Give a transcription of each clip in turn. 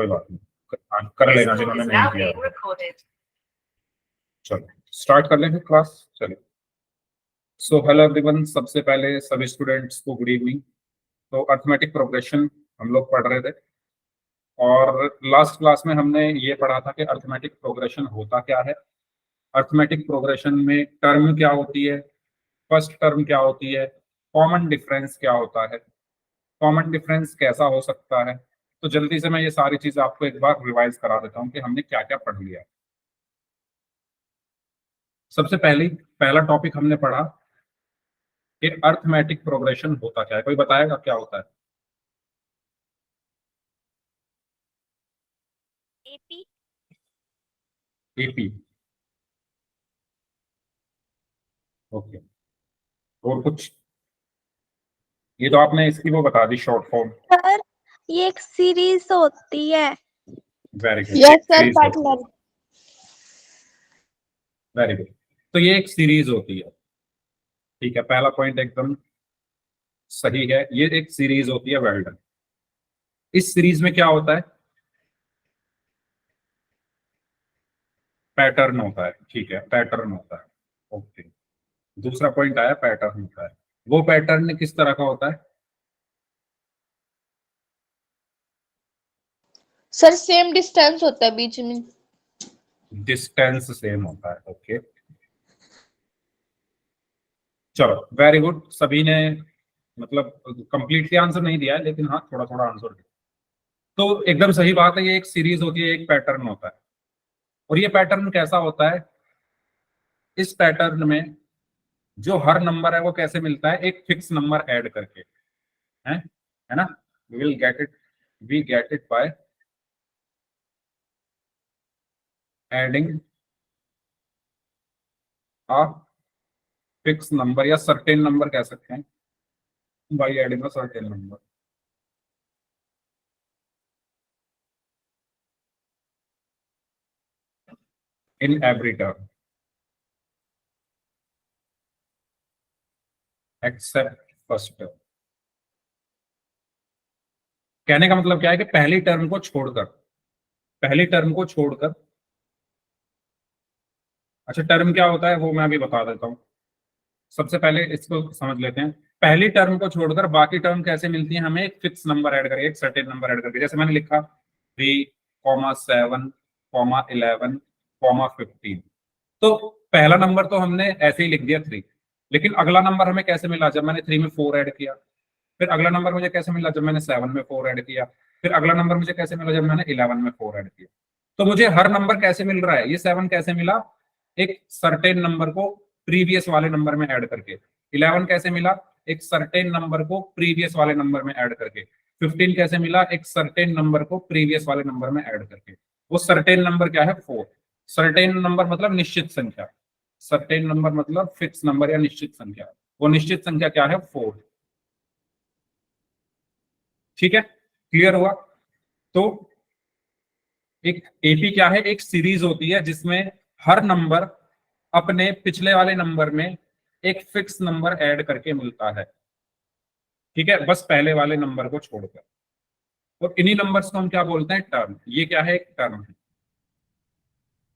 कोई बात नहीं, कर लेना जिन्होंने नहीं किया। चलो स्टार्ट कर लेंगे क्लास। चलिए, सो हेलो एवरीवन, सबसे पहले सभी स्टूडेंट्स को गुड इवनिंग। तो अर्थमेटिक प्रोग्रेशन हम लोग पढ़ रहे थे और लास्ट क्लास में हमने ये पढ़ा था कि अर्थमेटिक प्रोग्रेशन होता क्या है, अर्थमेटिक प्रोग्रेशन में टर्म क्या होती है, फर्स्ट टर्म क्या होती है, कॉमन डिफरेंस क्या होता है, कॉमन डिफरेंस कैसा हो सकता है। तो जल्दी से मैं ये सारी चीजें आपको एक बार रिवाइज करा देता हूँ कि हमने क्या क्या पढ़ लिया। सबसे पहला टॉपिक हमने पढ़ा कि अर्थमेटिक प्रोग्रेशन होता क्या है। कोई बताएगा क्या होता है? एपी। AP, okay. और कुछ? ये तो आपने इसकी वो बता दी, शॉर्ट फॉर्म। सर ये एक सीरीज होती है। Very good, yes sir partner. Very good. तो ये एक सीरीज होती है, ठीक है, पहला पॉइंट एकदम सही है, ये एक सीरीज होती है। Well done. इस सीरीज में क्या होता है? पैटर्न होता है, ठीक है, पैटर्न होता है, ओके। दूसरा पॉइंट आया, पैटर्न होता है। वो पैटर्न किस तरह का होता है? सर सेम डिस्टेंस होता है बीच में। डिस्टेंस सेम होता है, ओके। चलो वेरी गुड, सभी ने मतलब कंप्लीटली आंसर नहीं दिया है, लेकिन हाँ थोड़ा थोड़ा आंसर दिया। तो एकदम सही बात है, ये एक सीरीज होती है, एक पैटर्न होता है। और ये पैटर्न कैसा होता है? इस पैटर्न में जो हर नंबर है वो कैसे मिलता है? एक फिक्स नंबर ऐड करके, है ना। We get it by adding a fix number, या सर्टेन नंबर कह सकते हैं, by adding a certain number. In every term except first term. कहने का मतलब क्या है कि पहली टर्म को छोड़कर, पहली टर्म को छोड़कर, अच्छा टर्म क्या होता है वो मैं अभी बता देता हूँ। सबसे पहले इसको समझ लेते हैं। पहली टर्म को छोड़कर बाकी टर्म कैसे मिलती है हमें? एक फिक्स नंबर ऐड करके, एक सर्टेन नंबर ऐड करके। जैसे मैंने लिखा 3,7,11,15। तो पहला नंबर तो हमने ऐसे ही लिख दिया 3, लेकिन अगला नंबर हमें कैसे मिला? जब मैंने 3 में 4 ऐड किया। फिर अगला नंबर मुझे कैसे मिला? जब मैंने 7 में 4 ऐड किया। फिर अगला नंबर मुझे कैसे मिला? जब मैंने 11 में 4 ऐड किया। तो मुझे हर नंबर कैसे मिल रहा है? ये 7 कैसे मिला? एक सर्टेन नंबर को प्रीवियस वाले नंबर में ऐड करके। 11 कैसे मिला? एक सर्टेन नंबर को प्रीवियस वाले नंबर में ऐड करके। 15 कैसे मिला? एक सर्टेन नंबर को प्रीवियस वाले नंबर में ऐड करके। वो सर्टेन नंबर क्या है? 4। सर्टेन नंबर मतलब निश्चित संख्या, सर्टेन नंबर मतलब फिक्स नंबर या निश्चित संख्या। वो निश्चित संख्या क्या है? 4। ठीक है, क्लियर हुआ? तो एक एपी क्या है? एक सीरीज होती है जिसमें हर नंबर अपने पिछले वाले नंबर में एक फिक्स नंबर ऐड करके मिलता है, ठीक है, बस पहले वाले नंबर को छोड़कर। और इन्हीं नंबर्स को हम क्या बोलते हैं? टर्म। ये क्या है? एक टर्म है।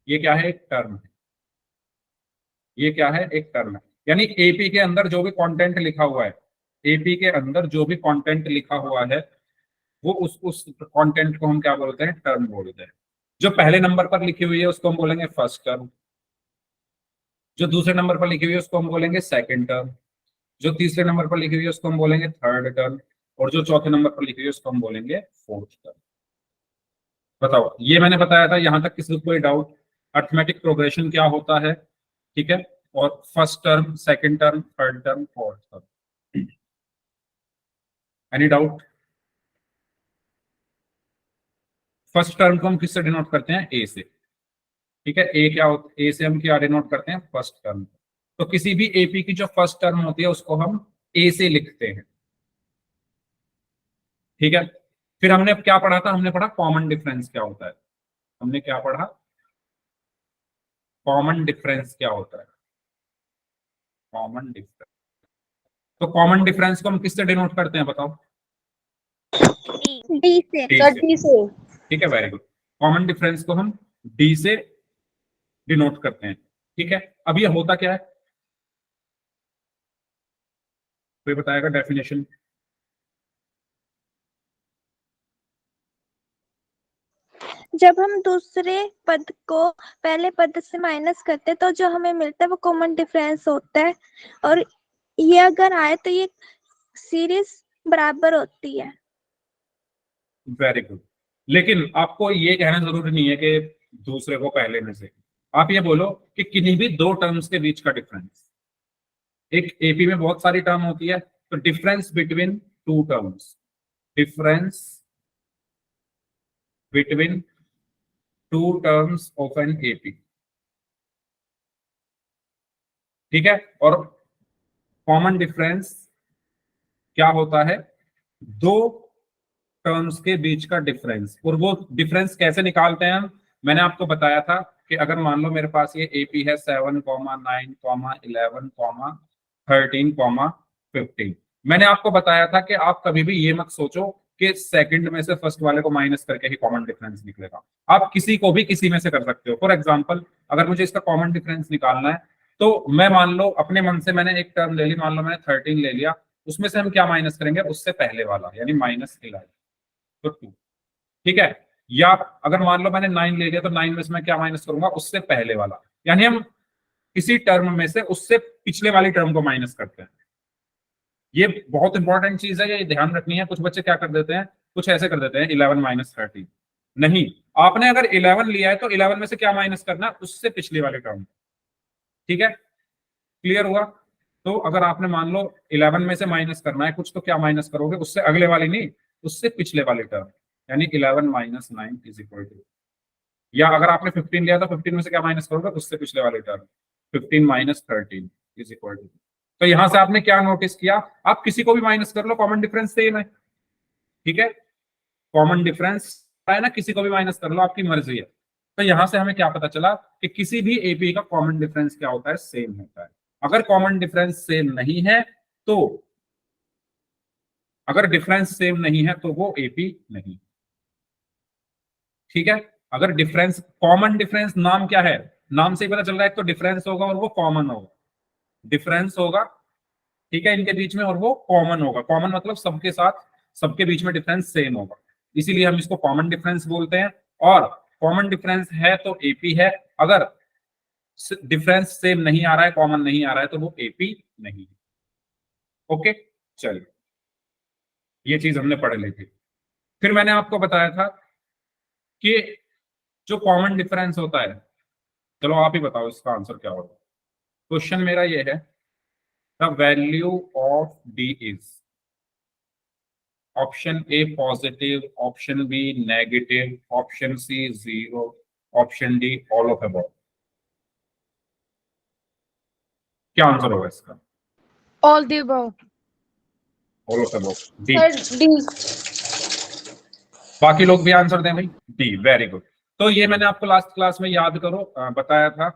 ये क्या है? एक टर्म है। ये क्या है? एक टर्म है। यानी एपी के अंदर जो भी कंटेंट लिखा हुआ है, एपी के अंदर जो भी कंटेंट लिखा हुआ है, वो उस कंटेंट को हम क्या बोलते हैं? टर्म बोलते हैं। जो पहले नंबर पर लिखी हुई है उसको हम बोलेंगे फर्स्ट टर्म। जो दूसरे नंबर पर लिखी हुई है उसको हम बोलेंगे सेकंड टर्म। जो तीसरे नंबर पर लिखी हुई है उसको हम बोलेंगे थर्ड टर्म। और जो चौथे नंबर पर लिखी हुई है उसको हम बोलेंगे फोर्थ टर्म। बताओ, ये मैंने बताया था, यहां तक किसी को कोई डाउट? अर्थमेटिक प्रोग्रेशन क्या होता है, ठीक है, और first term, second term, third term, fourth term. Any doubt? First term को हम किससे डिनोट करते हैं? ए से, ठीक है। ए क्या होता है? ए से हम क्या डिनोट करते हैं? First term. तो किसी भी एपी की जो फर्स्ट टर्म होती है उसको हम ए से लिखते हैं, ठीक है। फिर हमने अब क्या पढ़ा था? हमने पढ़ा कॉमन डिफरेंस क्या होता है। हमने क्या पढ़ा? कॉमन डिफरेंस क्या होता है? Common difference. तो कॉमन डिफरेंस को हम किससे डिनोट करते हैं? बताओ। डी से। डी सर से। डी से। ठीक है, वेरी गुड। कॉमन डिफरेंस को हम डी से डिनोट करते हैं। ठीक है, अब ये होता क्या है, कोई बताएगा डेफिनेशन? जब हम दूसरे पद को पहले पद से माइनस करते हैं तो जो हमें मिलता है वो कॉमन डिफरेंस होता है, और ये अगर आए तो ये सीरीज बराबर होती है। Very good. लेकिन आपको ये कहना जरूरी नहीं है कि दूसरे को पहले में से, आप ये बोलो कि किन्हीं भी दो टर्म्स के बीच का डिफरेंस। एक एपी में बहुत सारी टर्म होती है, तो difference between two terms, difference between two terms of an AP. ठीक है, और कॉमन डिफरेंस क्या होता है, दो टर्म्स के बीच का डिफरेंस। और वो डिफरेंस कैसे निकालते हैं हम, मैंने आपको बताया था कि अगर मान लो मेरे पास ये एपी है 7,9,11,13,15, मैंने आपको बताया था कि आप कभी भी ये मत सोचो कि सेकंड में से फर्स्ट वाले को माइनस करके ही कॉमन डिफरेंस निकलेगा। आप किसी को भी किसी में से कर सकते हो। फॉर एग्जाम्पल, अगर मुझे इसका कॉमन डिफरेंस निकालना है तो मैं मान लो अपने मन से मैंने एक टर्म ले ली, मान लो मैंने 13 ले लिया, उसमें से हम क्या माइनस करेंगे, उससे पहले वाला, यानी -11, तो 2। ठीक है, या अगर मान लो मैंने 9 ले लिया तो 9 में से मैं क्या माइनस करूंगा, उससे पहले वाला, यानी हम किसी टर्म में से उससे पिछले वाली टर्म को माइनस करते हैं। ये बहुत इंपॉर्टेंट चीज है, ये ध्यान रखनी है। कुछ बच्चे क्या कर देते हैं, कुछ ऐसे कर देते हैं 11 - 13। नहीं, आपने अगर 11 लिया है तो 11 में से क्या माइनस करना है, उससे पिछली वाली टर्म। ठीक है, क्लियर हुआ? तो अगर आपने मान लो 11 में से माइनस करना है कुछ, तो क्या माइनस करोगे, उससे अगले वाली नहीं, उससे पिछले वाली टर्म, यानी 11 - 9 इज इक्वल टू। या अगर आपने 15 लिया तो 15 में से क्या माइनस करोगे, उससे पिछले वाली टर्म, 15 - 13 इज इक्वल टू। तो यहां से आपने क्या नोटिस किया, आप किसी को भी माइनस कर लो, कॉमन डिफरेंस सेम है। ठीक है, कॉमन डिफरेंस है ना, किसी को भी माइनस कर लो, आपकी मर्जी है। तो यहां से हमें क्या पता चला कि किसी भी एपी का कॉमन डिफरेंस क्या होता है, सेम होता है। अगर कॉमन डिफरेंस सेम नहीं है तो, अगर डिफरेंस सेम नहीं है तो वो एपी नहीं। ठीक है, अगर डिफरेंस, कॉमन डिफरेंस नाम क्या है, नाम से ही पता चल रहा है, एक तो डिफरेंस होगा और वो कॉमन होगा, डिफरेंस होगा, ठीक है, इनके बीच में, और वो कॉमन होगा। कॉमन मतलब सबके साथ, सबके बीच में डिफरेंस सेम होगा, इसीलिए हम इसको कॉमन डिफरेंस बोलते हैं। और कॉमन डिफरेंस है तो एपी है, अगर डिफरेंस सेम नहीं आ रहा है, कॉमन नहीं आ रहा है, तो वो एपी नहीं है। ओके, चलिए, ये चीज हमने पढ़ ली थी। फिर मैंने आपको बताया था कि जो कॉमन डिफरेंस होता है, चलो आप ही बताओ इसका आंसर क्या होगा। क्वेश्चन मेरा ये है, the value of D is, option A positive, option B negative, option C 0, option D all of above. क्या आंसर होगा इसका? All the above. All of above, D. Sir D. बाकी लोग भी आंसर दें भाई, डी, वेरी गुड। तो ये मैंने आपको लास्ट क्लास में याद करो बताया था,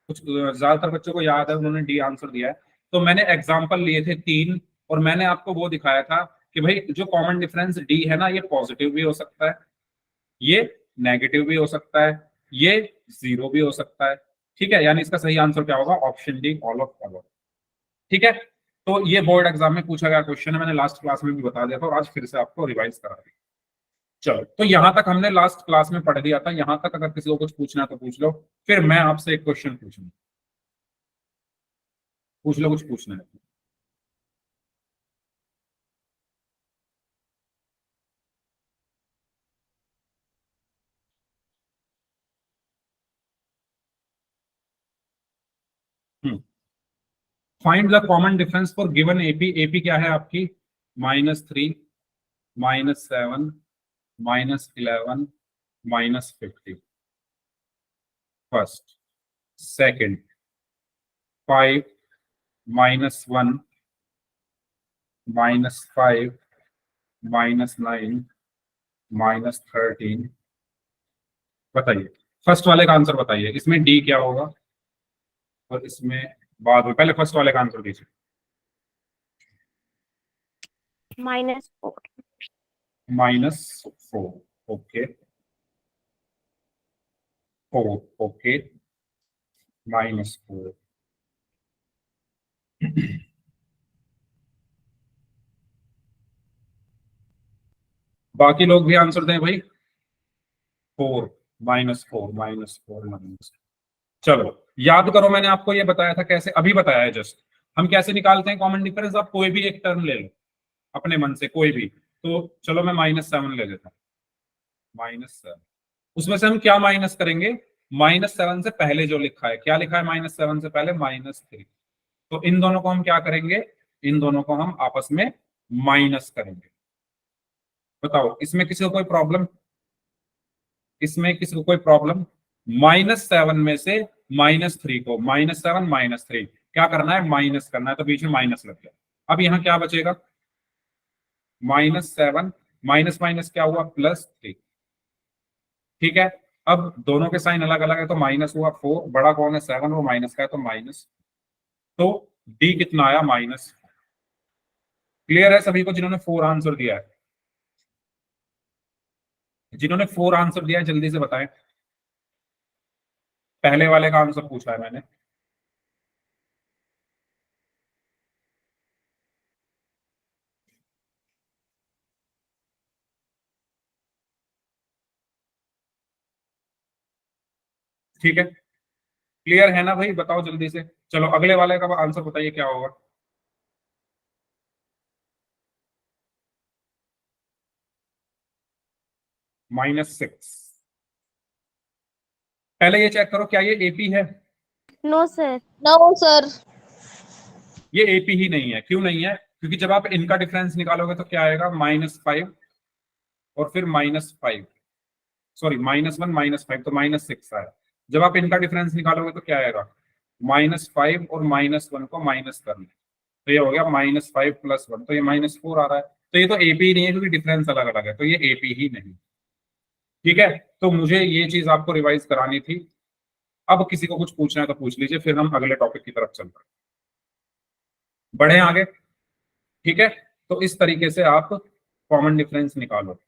कुछ ज्यादातर बच्चों को याद है, उन्होंने डी आंसर दिया है। तो मैंने एग्जांपल लिए थे 3, और मैंने आपको वो दिखाया था कि भाई जो कॉमन डिफरेंस डी है ना, ये पॉजिटिव भी हो सकता है, ये नेगेटिव भी हो सकता है, ये 0 भी हो सकता है। ठीक है, यानी इसका सही आंसर क्या होगा, option D, all of above. ठीक है, तो ये बोर्ड एग्जाम में पूछा गया क्वेश्चन है, मैंने लास्ट क्लास में भी बता दिया था और आज फिर से आपको रिवाइज करा दिया। चलो, तो यहां तक हमने लास्ट क्लास में पढ़ दिया था, यहां तक अगर किसी को कुछ पूछना है तो पूछ लो, फिर मैं आपसे एक क्वेश्चन पूछूंगा, पूछ लो, कुछ पूछना है। Find the common difference for given AP. AP क्या है आपकी, -3, -7, -11, -50। First, second, 5, -1, -5, -9, -13। बताइए, फर्स्ट वाले का आंसर बताइए, इसमें डी क्या होगा, और इसमें बाद में, पहले फर्स्ट वाले का आंसर दीजिए। -4। -4, ओके। 4, ओके, -4। बाकी लोग भी आंसर दें भाई। 4, -4, -4। चलो याद करो, मैंने आपको ये बताया था कैसे, अभी बताया है जस्ट। हम कैसे निकालते हैं कॉमन डिफरेंस? आप कोई भी एक टर्म ले लो अपने मन से, कोई भी। तो चलो मैं -7 ले लेता हूँ, -7। उसमें से हम क्या माइनस करेंगे? -7 से पहले जो लिखा है, क्या लिखा है -7 से पहले? -3। तो इन दोनों को हम क्या करेंगे? इन दोनों को हम आपस में माइनस करेंगे। बताओ, इसमें किसी को कोई प्रॉब्लम? इसमें किसी को कोई प्रॉब्लम? -7 में से -3 को, -7 -3 क्या करना है? माइनस करना है, तो बीच में माइनस लग गया। अब यहाँ क्या बचेगा? -7 माइनस माइनस क्या हुआ? +3। ठीक है, अब दोनों के साइन अलग अलग है, तो माइनस हुआ 4, बड़ा कौन है? 7, वो माइनस का है तो माइनस। तो डी कितना आया? -। क्लियर है सभी को जिन्होंने 4 आंसर दिया है? जिन्होंने 4 आंसर दिया है जल्दी से बताएं। पहले वाले का आंसर पूछा है मैंने। ठीक है, क्लियर है ना भाई? बताओ जल्दी से। चलो अगले वाले का आंसर बताइए क्या होगा। -6। पहले ये चेक करो क्या ये एपी है? No sir. No, sir. ये एपी ही नहीं है। क्यों नहीं है? क्योंकि जब आप इनका डिफरेंस निकालोगे तो क्या आएगा? -5 और फिर -5, सॉरी -1 -5, तो -6 आया। जब आप इनका डिफरेंस निकालोगे तो क्या आएगा? -5 और -1 को माइनस करना, तो ये हो गया -5 + 1, तो ये -4 आ रहा है। तो ये तो एपी ही नहीं है क्योंकि डिफरेंस अलग अलग है, तो ये एपी ही नहीं। ठीक है, तो मुझे ये चीज आपको रिवाइज करानी थी। अब किसी को कुछ पूछना है तो पूछ लीजिए, फिर हम अगले टॉपिक की तरफ चलते हैं, बढ़े आगे। ठीक है, तो इस तरीके से आप कॉमन डिफरेंस निकालो।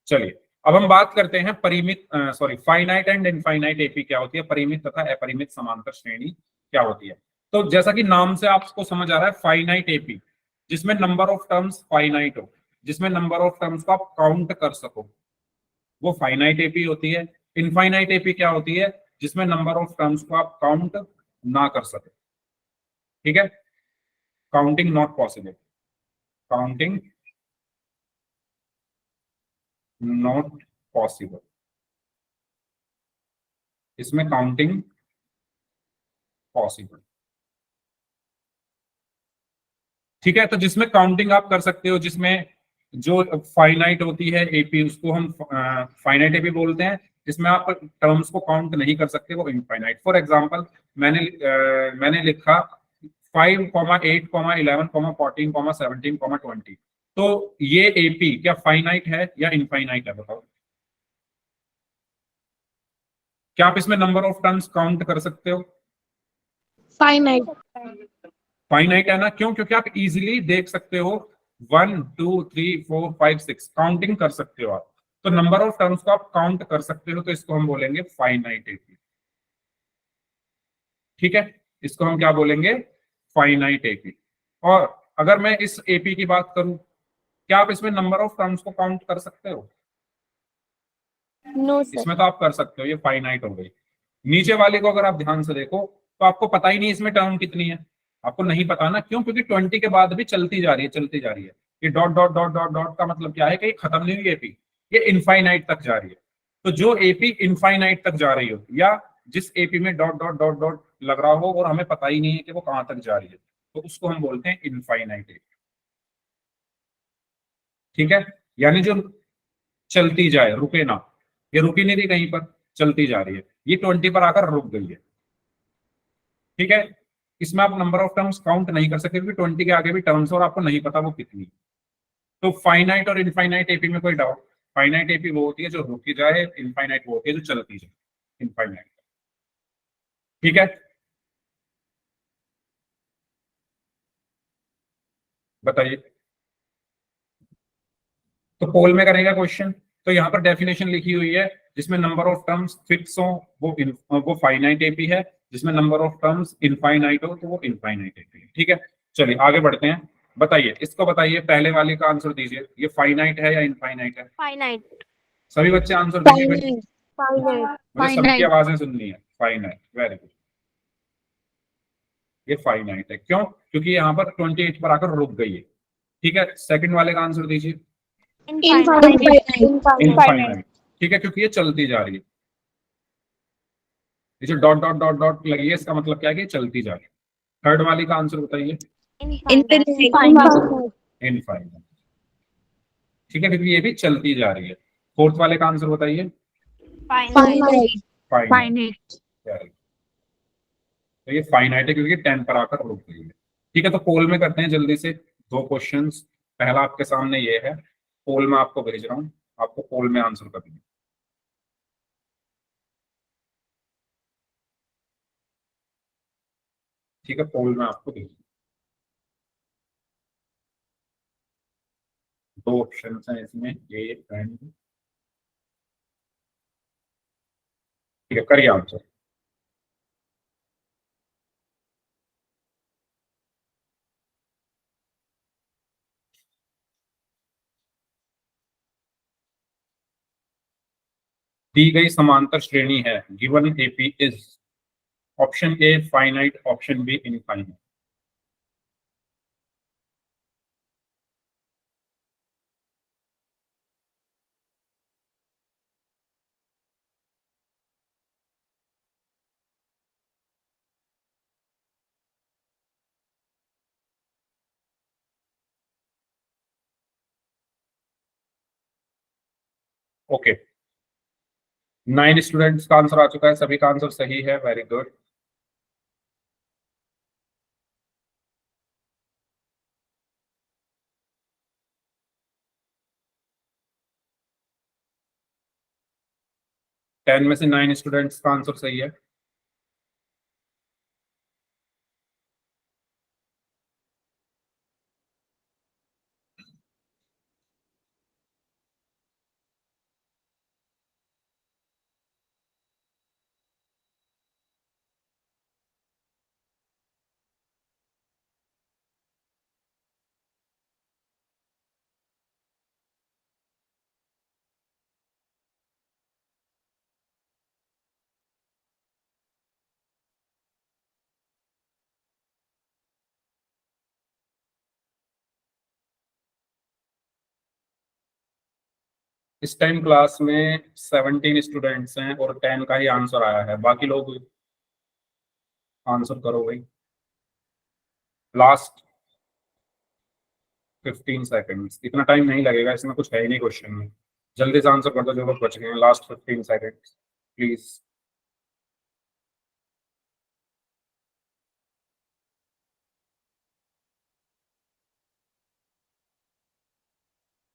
चलिए अब हम बात करते हैं परिमित, sorry, finite and infinite AP क्या होती है, परिमित तथा अपरिमित समांतर श्रेणी क्या होती है। तो जैसा कि नाम से आपको समझ आ रहा है, फाइनाइट एपी जिसमें नंबर ऑफ टर्म्स फाइनाइट हो, जिसमें नंबर ऑफ टर्म्स को आप काउंट कर सको, वो फाइनाइट एपी होती है। इनफाइनाइट एपी क्या होती है? जिसमें नंबर ऑफ टर्म्स को आप काउंट ना कर सके। ठीक है, counting not possible, counting not possible, इसमें काउंटिंग पॉसिबल। ठीक है, तो जिसमें काउंटिंग आप कर सकते हो, जिसमें जो फाइनाइट होती है एपी, उसको हम फाइनाइट एपी बोलते हैं। जिसमें आप टर्म्स को काउंट नहीं कर सकते, वो इनफाइनाइट। फॉर एग्जांपल मैंने लिखा 5, 8, 11, 14, 17, 20, तो ये एपी क्या फाइनाइट है या इनफाइनाइट है? बताओ, क्या आप इसमें नंबर ऑफ टर्म्स काउंट कर सकते हो? Finite. फाइनाइट है ना? क्यों? क्योंकि आप इजीली देख सकते हो, 1 2 3 4 5 6 काउंटिंग कर सकते हो आप। तो नंबर ऑफ टर्म्स को आप काउंट कर सकते हो, तो इसको हम बोलेंगे फाइनाइट एपी। ठीक है, इसको हम क्या बोलेंगे? Finite AP. और अगर मैं इस एपी की बात करूं, क्या आप इसमें नंबर ऑफ टर्म्स को काउंट कर सकते हो? No sir. इसमें तो आप कर सकते हो, ये फाइनाइट हो गई। नीचे वाले को अगर आप ध्यान से देखो तो आपको पता ही नहीं इसमें टर्म कितनी है, आपको नहीं पता ना। क्यों? क्योंकि 20 के बाद भी चलती जा रही है, चलती जा रही है। ये dot dot dot dot dot का मतलब क्या है कि ये खत्म नहीं हुई एपी, ये इनफाइनाइट तक जा रही है। तो जो एपी इनफाइनाइट तक जा रही हो, या जिस एपी में डॉट डॉट डॉट डॉट लग रहा हो और हमें पता ही नहीं है कि वो कहां तक जा रही है, तो उसको हम बोलते हैं इनफाइनाइट एपी। ठीक है, यानी जो चलती जाए, रुके ना। ये रुकी नहीं रही कहीं पर, चलती जा रही है। ये 20 पर आकर रुक गई है। ठीक है, इसमें आप नंबर ऑफ टर्म्स काउंट नहीं कर सकते क्योंकि 20 के आगे भी टर्म्स और आपको नहीं पता वो कितनी। तो फाइनाइट और इनफाइनाइट एपी में कोई डाउट? फाइनाइट एपी वो होती है जो रुकी जाए, इनफाइनाइट वो होती है जो चलती जाए, इनफाइनाइट। ठीक है, बताइए। तो पोल में करेगा क्वेश्चन, तो यहाँ पर डेफिनेशन लिखी हुई है जिसमें नंबर ऑफ टर्म्स फिक्स हो वो फाइनाइट एपी है, जिसमें नंबर ऑफ टर्म्स इनफाइनाइट हो तो वो इनफाइनाइट एपी है। ठीक है, चलिए आगे बढ़ते हैं। बताइए, इसको बताइए, पहले वाले का आंसर दीजिए, ये फाइनाइट है या इनफाइनाइट है? फाइनाइट। सभी बच्चे आंसर दीजिए भाई, फाइनाइट। फाइनाइट। मुझे सबकी आवाजें सुननी है। फाइनाइट, वेरी गुड, ये फाइनाइट है। क्यों? क्योंकि यहाँ पर 28 पर आकर रुक गई है। ठीक है, सेकंड वाले का आंसर दीजिए। इनफाइनाइट। इनफाइनाइट, ठीक है, क्योंकि ये चलती जा रही है। ये जो डॉट डॉट डॉट डॉट लगी है इसका मतलब क्या है कि ये चलती जा रही है। थर्ड वाली का आंसर बताइए। इनफाइनाइट। इनफाइनाइट, ठीक है, क्योंकि ये भी चलती जा रही है। फोर्थ वाले का आंसर बताइए। फाइनाइट। फाइनाइट, तो ये फाइनाइट है क्योंकि 10 पर आकर रुक गई है। ठीक है, तो पोल में करते हैं जल्दी से दो क्वेश्चंस। पहला आपके सामने ये है, पोल में आपको भेज रहा हूं, आपको पोल में आंसर करना है। ठीक है, पोल में आपको भेज, दो ऑप्शन हैं इसमें, ए एंड, ठीक है, करिए आंसर। दी गई समांतर श्रेणी है, given AP is, option a finite, option B infinite. Okay, 9 students का आंसर आ चुका है, सभी का आंसर सही है, वेरी गुड। टेन में से 9 स्टूडेंट्स का आंसर सही है। इस टाइम क्लास में 17 स्टूडेंट्स हैं और 10 का ही आंसर आया है, बाकी लोग आंसर करो भाई। लास्ट 15 सेकेंड्स, इतना टाइम नहीं लगेगा, इसमें कुछ है ही नहीं क्वेश्चन में। जल्दी से आंसर कर दो जो लोग बच गए हैं, last 15 seconds please.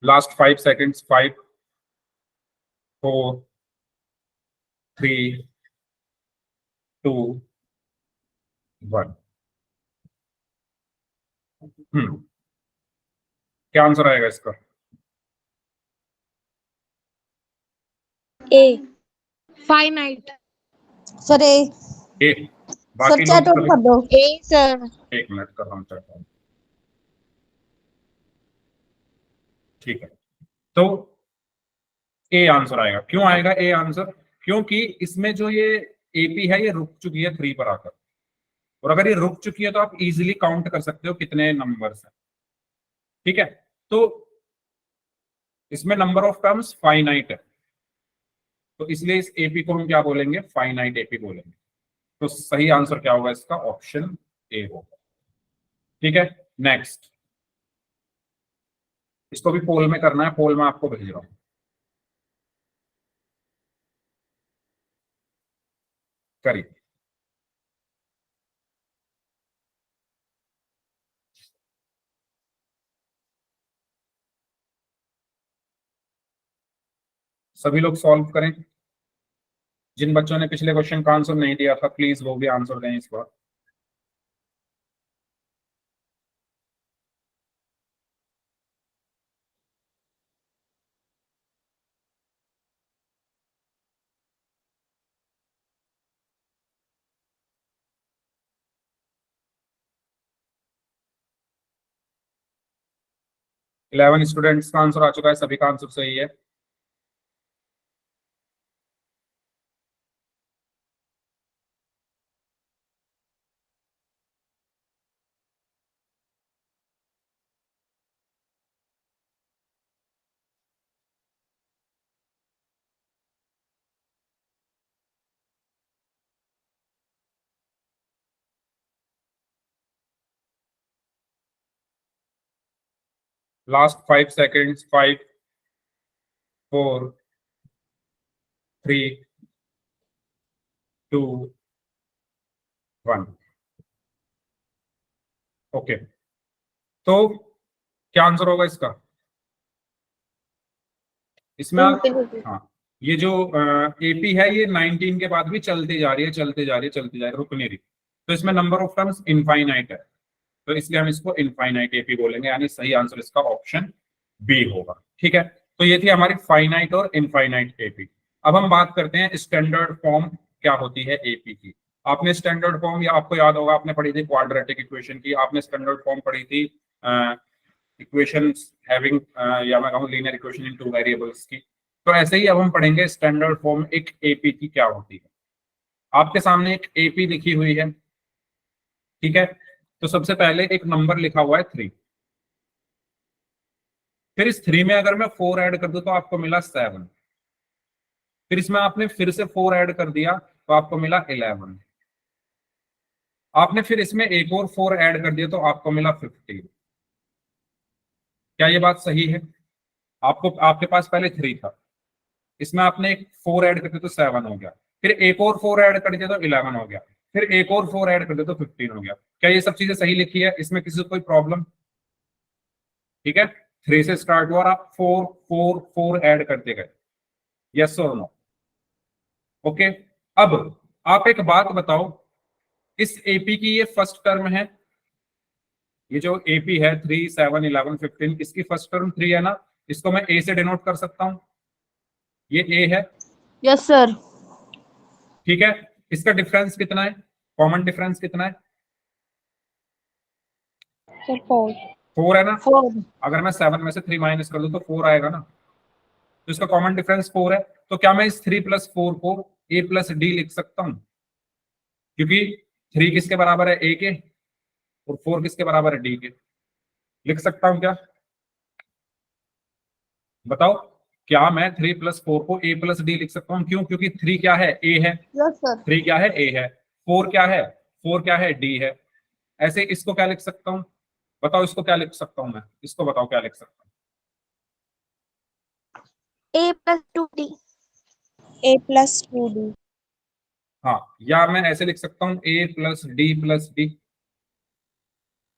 Last 5 seconds, 5, 4, 3, 2, 1। क्या आंसर आएगा इसका? ए। फाइनाइट। सर ए। ए, सर बाकी लोग चैट ऑन कर दो। ए सर। एक मिनट कर रहा हूँ चैट। ठीक है, तो ए आंसर आएगा। क्यों आएगा ए आंसर? क्योंकि इसमें जो ये एपी है ये रुक चुकी है 3 पर आकर, और अगर ये रुक चुकी है तो आप इजीली काउंट कर सकते हो कितने नंबर्स हैं। ठीक है, तो इसमें नंबर ऑफ टर्म्स फाइनाइट है, तो इसलिए इस एपी को हम क्या बोलेंगे? फाइनाइट एपी बोलेंगे। तो सही आंसर क्या होगा इसका? ऑप्शन ए होगा। ठीक है, नेक्स्ट, इसको भी पोल में करना है, पोल में आपको भेज रहा हूं, करिए। सभी लोग सॉल्व करें। जिन बच्चों ने पिछले क्वेश्चन का आंसर नहीं दिया था प्लीज वो भी आंसर दें इस बार। 11 स्टूडेंट्स का आंसर आ चुका है, सभी का आंसर सही है। Last 5 seconds, 5 4 3 2 1। ओके, तो क्या आंसर होगा इसका? इसमें आप, हाँ, ये जो एपी है ये 19 के बाद भी चलती जा रही है, चलती जा रही है, चलती जा रही है, रुक नहीं रही। तो इसमें नंबर ऑफ टर्म्स इनफाइनाइट है, तो इसलिए हम इसको इनफाइनाइट एपी बोलेंगे, यानी सही आंसर इसका ऑप्शन बी होगा। ठीक है, तो ये थी हमारी फाइनाइट और इनफाइनाइट एपी। अब हम बात करते हैं स्टैंडर्ड फॉर्म क्या होती है एपी की। आपने स्टैंडर्ड फॉर्म, या आपको याद होगा आपने पढ़ी थी क्वाड्रेटिक इक्वेशन की, आपने स्टैंडर्ड फॉर्म पढ़ी थी इक्वेशंस हैविंग, या मैं कहूँ linear equation in two variables की। तो ऐसे ही अब हम पढ़ेंगे स्टैंडर्ड फॉर्म एक एपी की क्या होती है। आपके सामने एक एपी लिखी हुई है, ठीक है। तो सबसे पहले एक नंबर लिखा हुआ है 3, फिर इस 3 में अगर मैं 4 ऐड कर दूं तो आपको मिला 7, फिर इसमें आपने फिर से 4 ऐड कर दिया तो आपको मिला 11, आपने फिर इसमें एक और 4 ऐड कर दिया तो आपको मिला 15। क्या ये बात सही है? आपको, आपके पास पहले 3 था, इसमें आपने एक 4 ऐड कर दिया तो 7 हो गया, फिर एक और 4 ऐड कर दिया तो 11 हो गया, फिर एक और 4 ऐड कर दिया तो 15 हो गया। क्या ये सब चीजें सही लिखी है? इसमें किसी को कोई प्रॉब्लम? ठीक है, 3 से स्टार्ट हुआ और आप 4 4 4 ऐड करते गए, यस और नो? ओके, अब आप एक बात बताओ, इस एपी की ये फर्स्ट टर्म है, ये जो एपी है 3 7 11 15, इसकी फर्स्ट टर्म 3 है ना, इसको मैं ए से डिनोट कर सकता हूं, ये ए है। Yes sir. ठीक है, इसका डिफरेंस कितना है, कॉमन डिफरेंस कितना है? सर 4। 4 है ना। 4। अगर मैं 7 में से 3 माइनस कर दूं तो 4 आएगा ना, तो इसका कॉमन डिफरेंस 4 है। तो क्या मैं इस 3 + 4 को a + d लिख सकता हूं? क्योंकि 3 किसके बराबर है? a के, और 4 किसके बराबर है? d के। लिख सकता हूं क्या? बताओ, क्या मैं 3 + 4 को a + d लिख सकता हूं? क्यों? क्योंकि 3 क्या है? a है। Yes sir. 3 क्या है? a है। 4 क्या है? 4 क्या है? d है। ऐसे इसको क्या लिख सकता हूं? बताओ, इसको क्या लिख सकता हूं मैं? इसको बताओ क्या लिख सकता हूं? a + 2d। a + 2d। हाँ, या मैं ऐसे लिख सकता हूं a + d + d।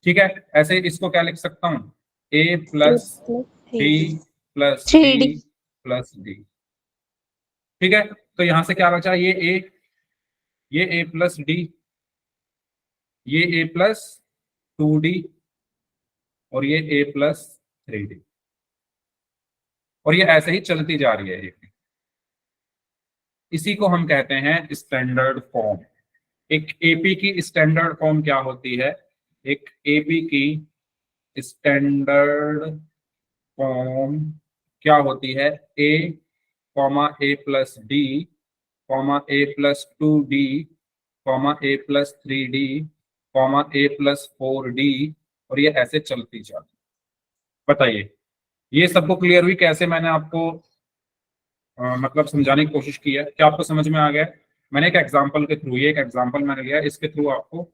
ठीक है, ऐसे इसको क्या लिख सकता हूं? a + d + d 3d। + d। ठीक है, तो यहां से क्या बचा? ये a, ये a + d, ये a + 2d, और ये a + 3d, और ये ऐसे ही चलती जा रही है। इसी को हम कहते हैं स्टैंडर्ड फॉर्म। एक एपी की स्टैंडर्ड फॉर्म क्या होती है? एक एपी की स्टैंडर्ड फॉर्म क्या होती है? a, a + d, a + 2d, a + 3d, a + 4d, और ये ऐसे चलती जाती। बताइए, ये सबको क्लियर हुई? कैसे मैंने आपको मतलब समझाने की कोशिश की है, क्या आपको समझ में आ गया है? मैंने एक एग्जांपल के थ्रू, ये एक एग्जांपल मैंने लिया, इसके थ्रू आपको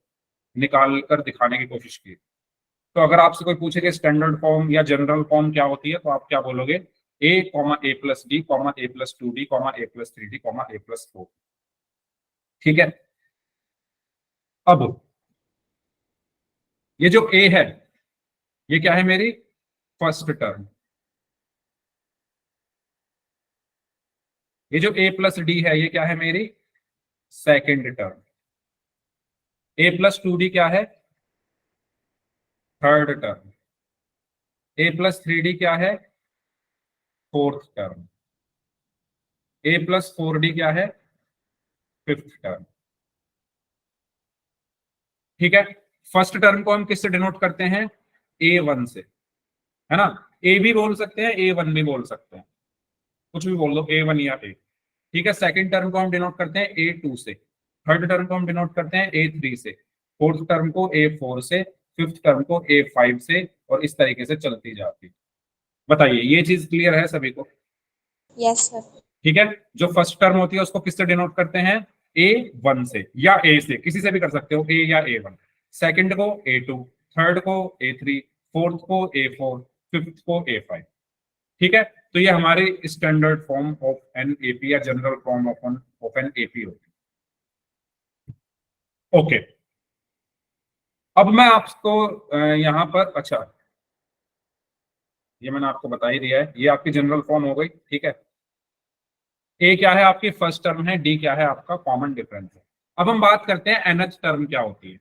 निकाल कर दिखाने की कोशिश की। तो अगर आपसे कोई पूछे कि स्टैंडर्ड फॉर्म या जनरल फॉर्म क्या होती है, तो आप क्या बोलोगे? a, a + d, a + 2d, a + 3d, a + 4। ठीक है, अब ये जो a है, ये क्या है? मेरी फर्स्ट टर्म। ये जो a + d है, ये क्या है? मेरी सेकेंड टर्म। a + 2d क्या है? Third term. a + 3d क्या है? Fourth term. a + 4d क्या है? Fifth term. ठीक है, फर्स्ट टर्म को हम किससे डिनोट करते हैं? a1 से, है ना। ए भी बोल सकते हैं, A1 भी बोल सकते हैं, कुछ भी बोल दो, A1 या A। ठीक है, सेकंड टर्म को हम डिनोट करते हैं A2 से, थर्ड टर्म को हम डिनोट करते हैं A3 से, फोर्थ टर्म को A4 से, फिफ्थ टर्म को A5 से, और इस तरीके से चलती जाती है। बताइए, ये चीज क्लियर है सभी को? Yes, sir. ठीक है, जो फर्स्ट टर्म होती है उसको किससे डिनोट करते हैं? A1 से या A से, किसी से भी कर सकते हो, A या A1। सेकंड को A2, थर्ड को A3, फोर्थ को A4, फिफ्थ को A5। ठीक है, तो ये हमारी standard form of an AP या general form of an AP होती है। ओके, अब मैं आपको यहां पर, अच्छा ये मैंने आपको बता ही दिया है, ये आपकी जनरल फॉर्म हो गई। ठीक है, ए क्या है आपकी फर्स्ट टर्म है, डी क्या है आपका कॉमन डिफरेंस है। अब हम बात करते हैं एनएच टर्म क्या होती है,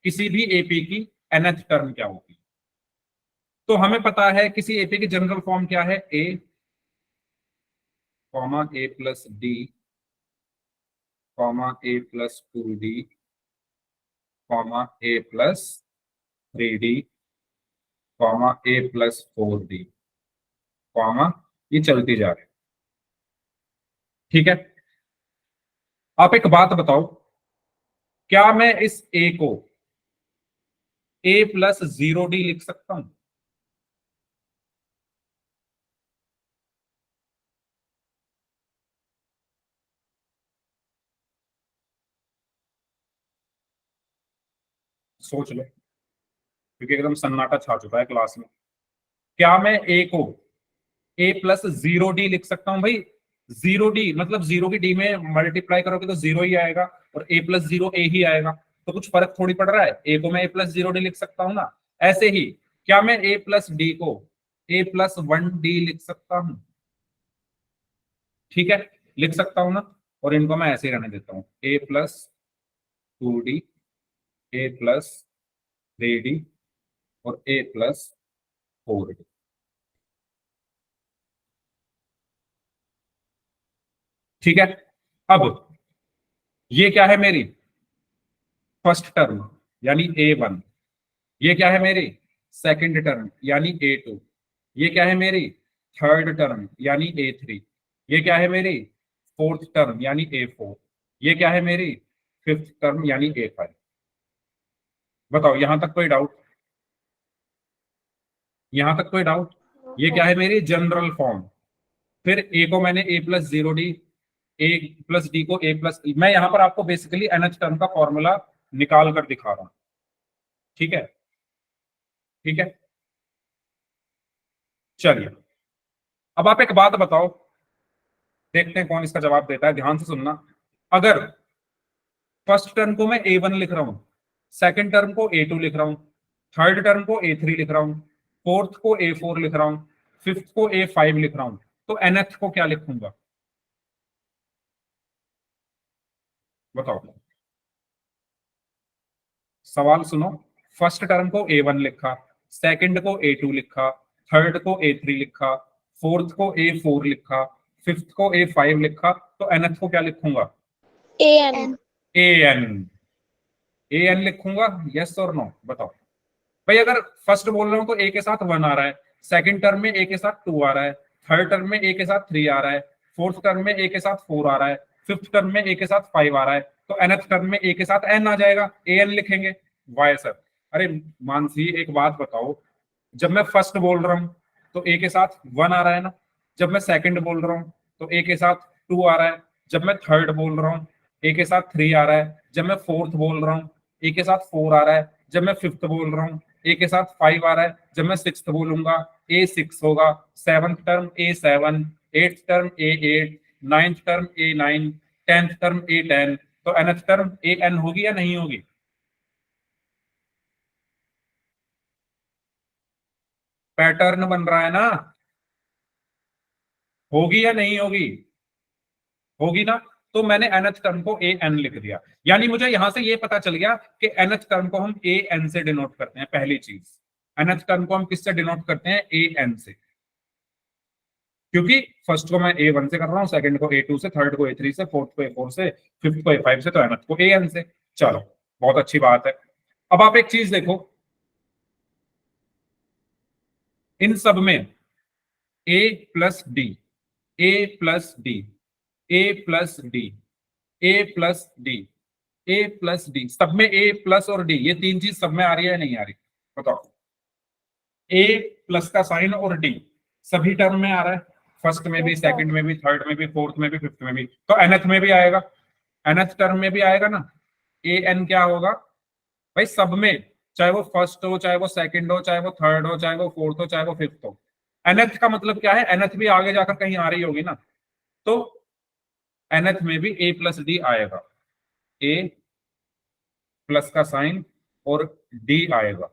किसी भी एपी की एनएच टर्म क्या होती है। तो हमें पता है किसी एपी की जनरल फॉर्म क्या है, ए कॉमा ए प्लस डी कॉमा ए प्लस 2D कॉमा ए प्लस 3D कॉमा ए प्लस 4D कॉमा, ये चलती जा रही है। ठीक है, आप एक बात बताओ, क्या मैं इस ए को ए प्लस 0D लिख सकता हूं? सोच लो, क्योंकि एकदम सन्नाटा छा चुका है क्लास में। क्या मैं ए को ए प्लस 0D लिख सकता हूं भाई? 0D मतलब जीरो की डी में मल्टीप्लाई करोगे तो जीरो ही आएगा, और ए प्लस 0 ए ही आएगा, तो कुछ फर्क थोड़ी पड़ रहा है। ए को मैं ए प्लस 0D लिख सकता हूं ना। ऐसे ही क्या मैं ए प्लस डी को ए प्लस 1D लिख सकता हूं? ठीक है, लिख सकता हूं ना, और इनको मैं ऐसे ही रहने देता हूं, ए प्लस 2D, ए प्लस 3D और ए प्लस 4D। ठीक है, अब ये क्या है मेरी फर्स्ट टर्म यानी A1, ये क्या है मेरी सेकंड टर्म यानी A2, ये क्या है मेरी थर्ड टर्म यानी A3, ये क्या है मेरी फोर्थ टर्म यानी A4, ये क्या है मेरी फिफ्थ टर्म यानी A5। बताओ, यहां तक कोई डाउट? यहां तक कोई डाउट? ये क्या है मेरी जनरल फॉर्म। फिर ए को मैंने ए प्लस 0D, ए प्लस डी को ए प्लस, मैं यहां पर आपको बेसिकली एनएच टर्म का फॉर्मूला निकाल कर दिखा रहा हूं। ठीक है, ठीक है, चलिए अब आप एक बात बताओ, देखते हैं कौन इसका जवाब देता है, ध्यान से सुनना। अगर फर्स्ट टर्म को मैं A1 लिख रहा हूं, सेकंड टर्म को A2 लिख रहा हूं, थर्ड टर्म को A3 लिख रहा हूं, फोर्थ को A4 लिख रहा हूं, फिफ्थ को A5 लिख रहा हूं, तो nth को क्या लिखूंगा? बताओ, सवाल सुनो। फर्स्ट टर्म को A1 लिखा, सेकंड को A2 लिखा, थर्ड को A3 लिखा, फोर्थ को A4 लिखा, फिफ्थ को A5 लिखा, तो nth को क्या लिखूंगा? an an लिखूंगा, यस और नो? बताओ भाई। अगर फर्स्ट बोल रहा हूं तो ए के साथ 1 आ रहा है, सेकंड टर्म में ए के साथ 2 आ रहा है, थर्ड टर्म में ए के साथ 3 आ रहा है, फोर्थ टर्म में ए के साथ 4 आ रहा है, फिफ्थ टर्म में ए के साथ 5 आ रहा है, तो nth टर्म में ए के साथ n आ जाएगा, an लिखेंगे। Why sir? अरे मानसी, एक बात बताओ, जब मैं फर्स्ट बोल रहा हूं तो ए के साथ 1 आ रहा है ना, जब मैं सेकंड बोल रहा हूं तो ए के साथ 2 आ रहा है, जब मैं थर्ड बोल रहा हूं ए के साथ 3 आ रहा है, जब मैं फोर्थ बोल रहा हूं ए के साथ 4 आ रहा है, जब मैं फिफ्थ बोल रहा हूँ ए के साथ 5 आ रहा है, जब मैं सिक्स्थ बोलूंगा A6 होगा, seventh term A7, eighth term A8, ninth term A9, tenth term A10, तो nth टर्म AN होगी या नहीं होगी? पैटर्न बन रहा है ना, होगी या नहीं होगी? होगी ना। तो मैंने nth टर्म को AN लिख दिया, यानी मुझे यहां से ये पता चल गया कि nth टर्म को हम AN से डिनोट करते हैं। पहली चीज, nth टर्म को हम किससे डिनोट करते हैं? AN से, क्योंकि फर्स्ट को मैं A1 से कर रहा हूं, सेकंड को A2 से, थर्ड को A3 से, फोर्थ को A4 से, फिफ्थ को A5 से, तो nth को AN से। चलो, बहुत अच्छी बात है। अब आप एक चीज देखो, इन सब में a plus D, a plus D, a plus D, a plus D, a plus D, सब में a प्लस और d, ये तीन चीज सब में आ रही है नहीं आ रही? बताओ। a प्लस का साइन और d सभी टर्म में आ रहा है, फर्स्ट में भी, सेकंड में भी, थर्ड में भी, फोर्थ में भी, फिफ्थ में भी, तो nth में भी आएगा, nth टर्म में भी आएगा ना। an क्या होगा भाई? सब में, चाहे वो फर्स्ट हो, चाहे वो सेकंड हो, चाहे वो थर्ड हो, चाहे वो फोर्थ हो, चाहे वो फिफ्थ हो। nth का मतलब क्या है? nth भी आगे जाकर कहीं आ रही होगी ना, तो nth में भी a प्लस डी आएगा, a प्लस का साइन और d आएगा।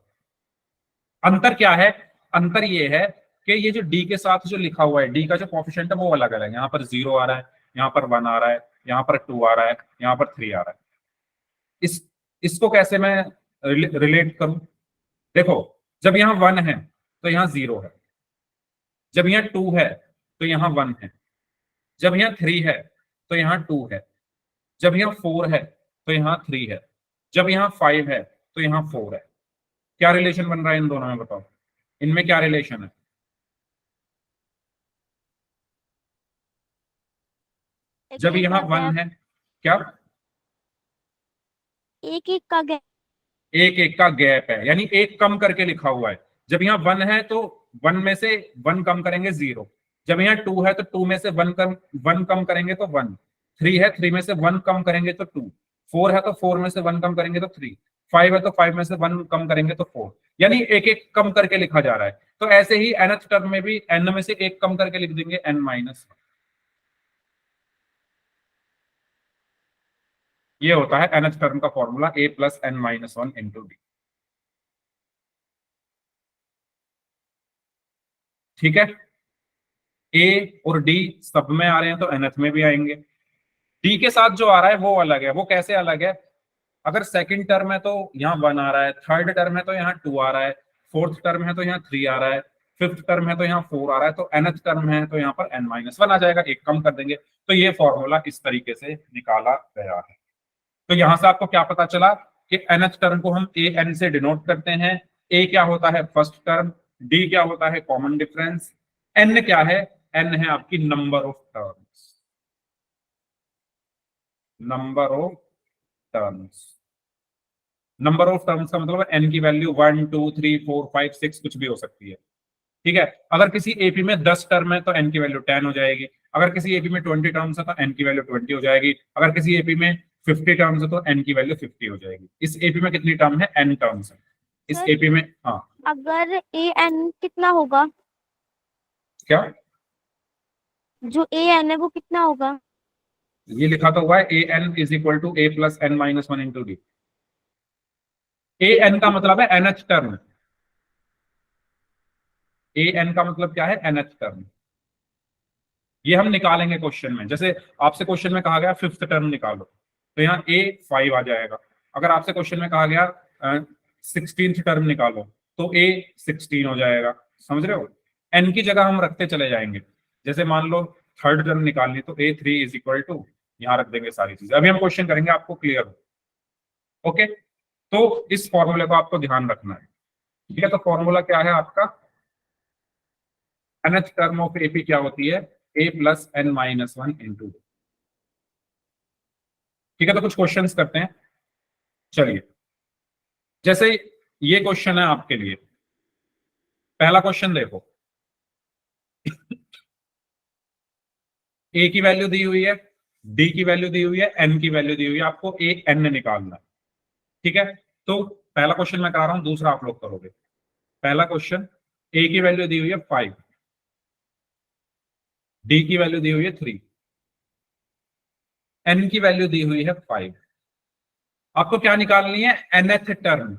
अंतर क्या है? अंतर ये है कि ये जो d के साथ जो लिखा हुआ है, d का जो कोफिशिएंट है वो अलग अलग है। यहाँ पर 0 आ रहा है, यहाँ पर 1 आ रहा है, यहाँ पर 2 आ रहा है, यहाँ पर 3 आ रहा है। इसको कैसे मैं रिलेट करूं? देखो, जब यहाँ 1 है तो यहाँ 0 है, जब यहाँ 2 है तो यहाँ 1 है, जब यहाँ 3 है तो यहाँ 2 है, जब यहाँ 4 है तो यहाँ 3 है, जब यहाँ 5 है तो यहाँ 4 है। क्या रिलेशन बन रहा है इन दोनों में? बताओ, इनमें क्या रिलेशन है? जब यहाँ 1 है, क्या एक एक का गैप, एक एक का गैप है, यानी एक कम करके लिखा हुआ है। जब यहाँ 1 है तो 1 में से 1 कम करेंगे 0, जब यहाँ 2 है तो 2 में से 1 कम करेंगे तो 1, 3 है 3 में से 1 कम करेंगे तो 2, 4 है तो 4 में से 1 कम करेंगे तो 3, 5 है तो 5 में से 1 कम करेंगे तो 4, यानी एक एक कम करके लिखा जा रहा है। तो ऐसे ही nth टर्म में भी n में से एक कम करके लिख देंगे, n माइनस। ये होता है nth टर्म का formula, a plus n minus 1 into D. ठीक है, a और d सब में आ रहे हैं तो nth में भी आएंगे। d के साथ जो आ रहा है वो अलग है। वो कैसे अलग है? अगर सेकंड टर्म है तो यहाँ 1 आ रहा है, थर्ड टर्म है तो यहाँ 2 आ रहा है, फोर्थ टर्म है तो यहाँ 3 आ रहा है, फिफ्थ टर्म है तो यहाँ 4 आ रहा है, तो nth टर्म है तो यहाँ पर n माइनस 1 आ जाएगा, एक कम कर देंगे। तो ये फॉर्मूला इस तरीके से निकाला गया है। तो यहां से आपको क्या पता चला कि nth टर्म को हम a n से डिनोट करते हैं। a क्या होता है? फर्स्ट टर्म, d क्या होता है? कॉमन डिफरेंस, n क्या है? n है आपकी number of terms, number of terms. Number of terms का मतलब n की वैल्यू 1 2 3 4 5 6 कुछ भी हो सकती है। ठीक है, अगर किसी एपी में 10 टर्म है तो n की वैल्यू 10 हो जाएगी, अगर किसी एपी में 20 टर्म्स है तो n की वैल्यू 20 हो जाएगी, अगर किसी एपी में 50 टर्म्स है तो n की वैल्यू 50 हो जाएगी। इस एपी में कितनी टर्म है? n टर्म्स है इस सर, एपी में। हाँ, अगर ए एन कितना होगा? क्या जो ए एन है वो कितना होगा? ये लिखा तो हुआ है a n is equal to a plus n minus 1 into D. a n का मतलब है nth टर्म, a n का मतलब क्या है? nth term. ये हम निकालेंगे क्वेश्चन में। जैसे आपसे क्वेश्चन में कहा गया फिफ्थ टर्म निकालो, तो यहाँ a 5 आ जाएगा। अगर आपसे क्वेश्चन में कहा गया 16th टर्म निकालो तो a 16 हो जाएगा। समझ रहे हो? n की जगह हम रखते चले जाएंगे। जैसे मान लो थर्ड टर्म निकालनी तो a 3 इज इक्वल टू, यहाँ रख देंगे सारी चीजें। अभी हम क्वेश्चन करेंगे, आपको क्लियर हो? ओके, तो इस फॉर्मूले को आपको ध्यान रखना है। ठीक है, तो फॉर्मूला क्या है आपका? nth टर्म ऑफ एपी क्या होती है? a plus n minus 1 into. ठीक है, तो कुछ क्वेश्चंस करते हैं। चलिए, जैसे ये क्वेश्चन है आपके लिए। पहला क्वेश्चन देखो, a की वैल्यू दी हुई है, d की वैल्यू दी हुई है, n की वैल्यू दी हुई है, आपको a n निकालना है। ठीक है, तो पहला क्वेश्चन मैं करा रहा हूं, दूसरा आप लोग करोगे। पहला क्वेश्चन, a की वैल्यू दी हुई है 5, d की वैल्यू दी हुई है 3, n की वैल्यू दी हुई है 5। आपको क्या निकालनी है? nth term.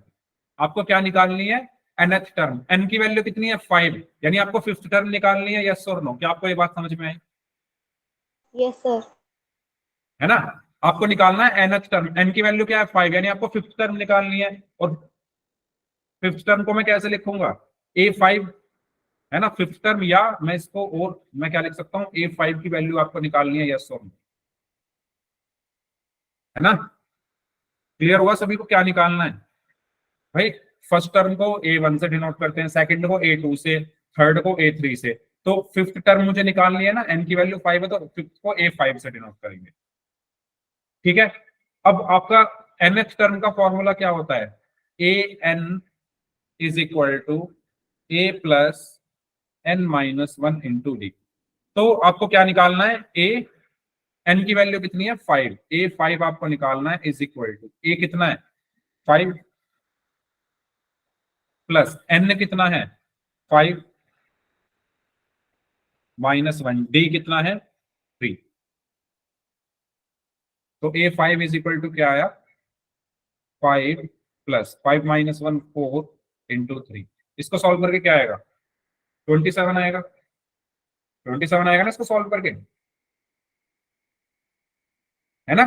आपको क्या निकालनी है? nth term. n की वैल्यू कितनी है? 5, यानी आपको फिफ्थ टर्म निकालनी है। यस और नो? क्या आपको ये बात समझ में आई? Yes, sir. है ना? आपको निकालना है nth टर्म। n की वैल्यू क्या है? 5, यानी आपको फिफ्थ टर्म निकालनी है। और फिफ्थ टर्म को मैं कैसे लिखूंगा? a5, है ना फिफ्थ टर्म। या मैं इसको और मैं क्या लिख सकता हूँ? a5 की वैल्यू आपको निकालनी है। यस और नो? है ना? क्लियर हुआ सभी को क्या निकालना है? भाई फर्स्ट टर्म को a1 से डिनोट करते हैं, सेकंड को a2 से, थर्ड को A3 से, तो फिफ्थ टर्म मुझे निकालनी है ना, n की वैल्यू 5 है तो फिफ्थ को A5 से डिनोट करेंगे। ठीक है, अब आपका nth टर्म का फॉर्मूला क्या होता है, an is equal to a plus n minus 1 into D. तो आपको क्या निकालना है, a n की वैल्यू कितनी है 5, A5 आपको निकालना है इज इक्वल टू a कितना है 5 प्लस n कितना है 5 माइनस 1, डी कितना है 3। तो A5 इज इक्वल टू क्या आया 5 प्लस 5 माइनस 1 4 इंटू 3। इसको सॉल्व करके क्या आएगा 27 आएगा, 27 आएगा ना इसको सॉल्व करके, है ना,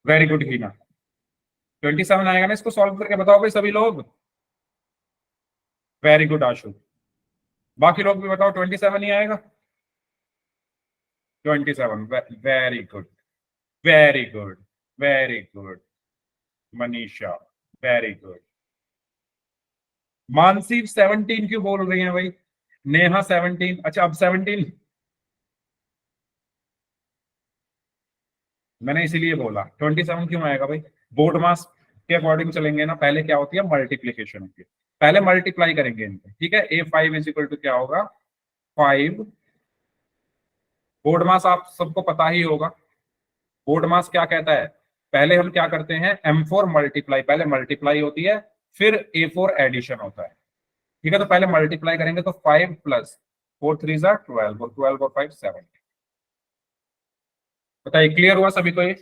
वेरी गुड हीना, 27 आएगा ना इसको सॉल्व करके, बताओ भाई सभी लोग, वेरी गुड आशु, बाकी लोग भी बताओ 27 ही आएगा, 27, very good very good very good, Manisha very good, Mansi 17 क्यों बोल रही है भाई, नेहा 17, अच्छा अब 17, मैंने इसीलिए बोला 27 क्यों आएगा भाई, बोर्ड मास के अकॉर्डिंग चलेंगे ना, पहले क्या होती है मल्टीप्लीकेशन होती है, पहले मल्टीप्लाई करेंगे इनको, ठीक है। A5 इज इक्वल टू क्या होगा 5, बोर्ड मास आप सबको पता ही होगा, बोर्ड मास क्या कहता है, पहले हम क्या करते हैं M4 मल्टीप्लाई, पहले मल्टीप्लाई होती है फिर A4 एडिशन होता है, ठीक है। तो पहले मल्टीप्लाई करेंगे तो 5 प्लस 4 3 12 और 12 और 5 7, बताइए क्लियर हुआ सभी को ये।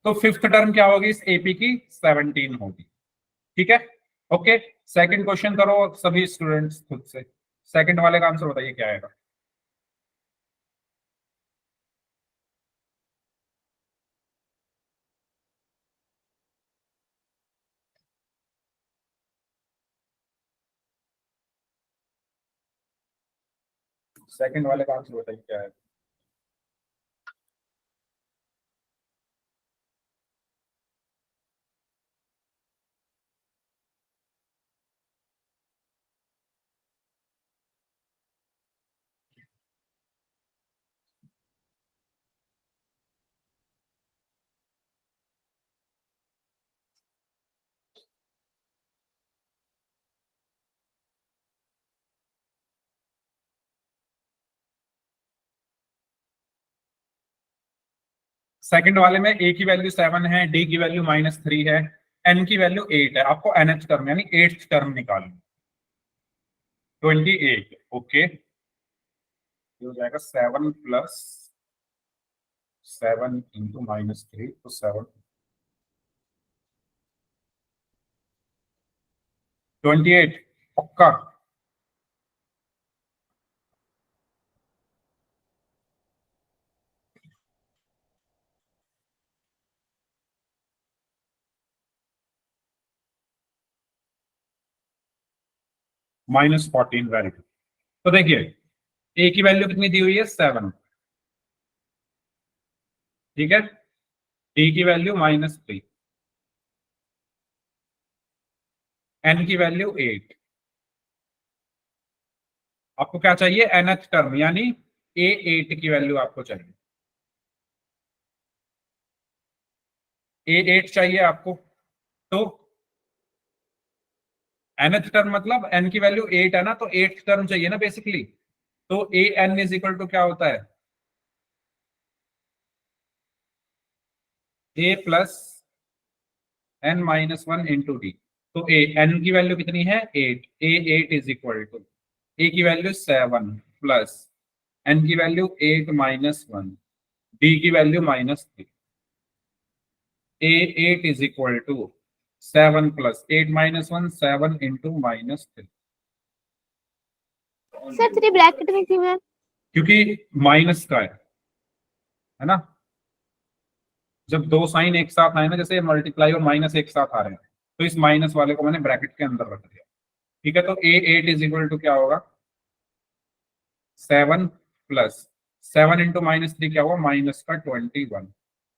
तो फिफ्थ टर्म क्या होगी इस एपी की 17 होगी, ठीक है। ओके, सेकंड क्वेश्चन करो सभी स्टूडेंट्स खुद से, सेकंड वाले का आंसर बताइए क्या आएगा। सेकंड वाले का आंसर बताइए क्या है। सेकंड वाले में ए की वैल्यू 7 है, डी की वैल्यू -3 है, एन की वैल्यू 8 है, आपको एनएच टर्म यानी 8th टर्म निकालनी, 28, ओके, हो जाएगा 7 प्लस 7 इंटू -3 तो 7 28 पक्का, -14, वेरी गुड। तो देखिए ए की वैल्यू कितनी दी हुई है 7, ठीक है, डी की वैल्यू -3, एन की वैल्यू 8, आपको क्या चाहिए nth टर्म यानी A8 की वैल्यू आपको चाहिए, A8 चाहिए आपको, तो nth टर्म मतलब n की वैल्यू 8 है ना, तो 8th टर्म चाहिए ना बेसिकली, तो an इज इक्वल टू क्या होता है a plus n minus 1 into D. तो a n की वैल्यू कितनी है 8, A8 is equal to a की वैल्यू 7 प्लस n की वैल्यू 8 माइनस 1, डी की value -3, A8 is equal to 7 plus 8 minus 1 7 into -3। Sir 3 bracket में क्यों है? क्योंकि माइनस का है ना, जब दो साइन एक साथ आए ना, जैसे मल्टीप्लाई और माइनस एक साथ आ रहे हैं, तो इस माइनस वाले को मैंने ब्रैकेट के अंदर रख दिया, ठीक है। तो A8 इज इक्वल टू क्या होगा 7 प्लस 7 इंटू -3 क्या हुआ माइनस का 21,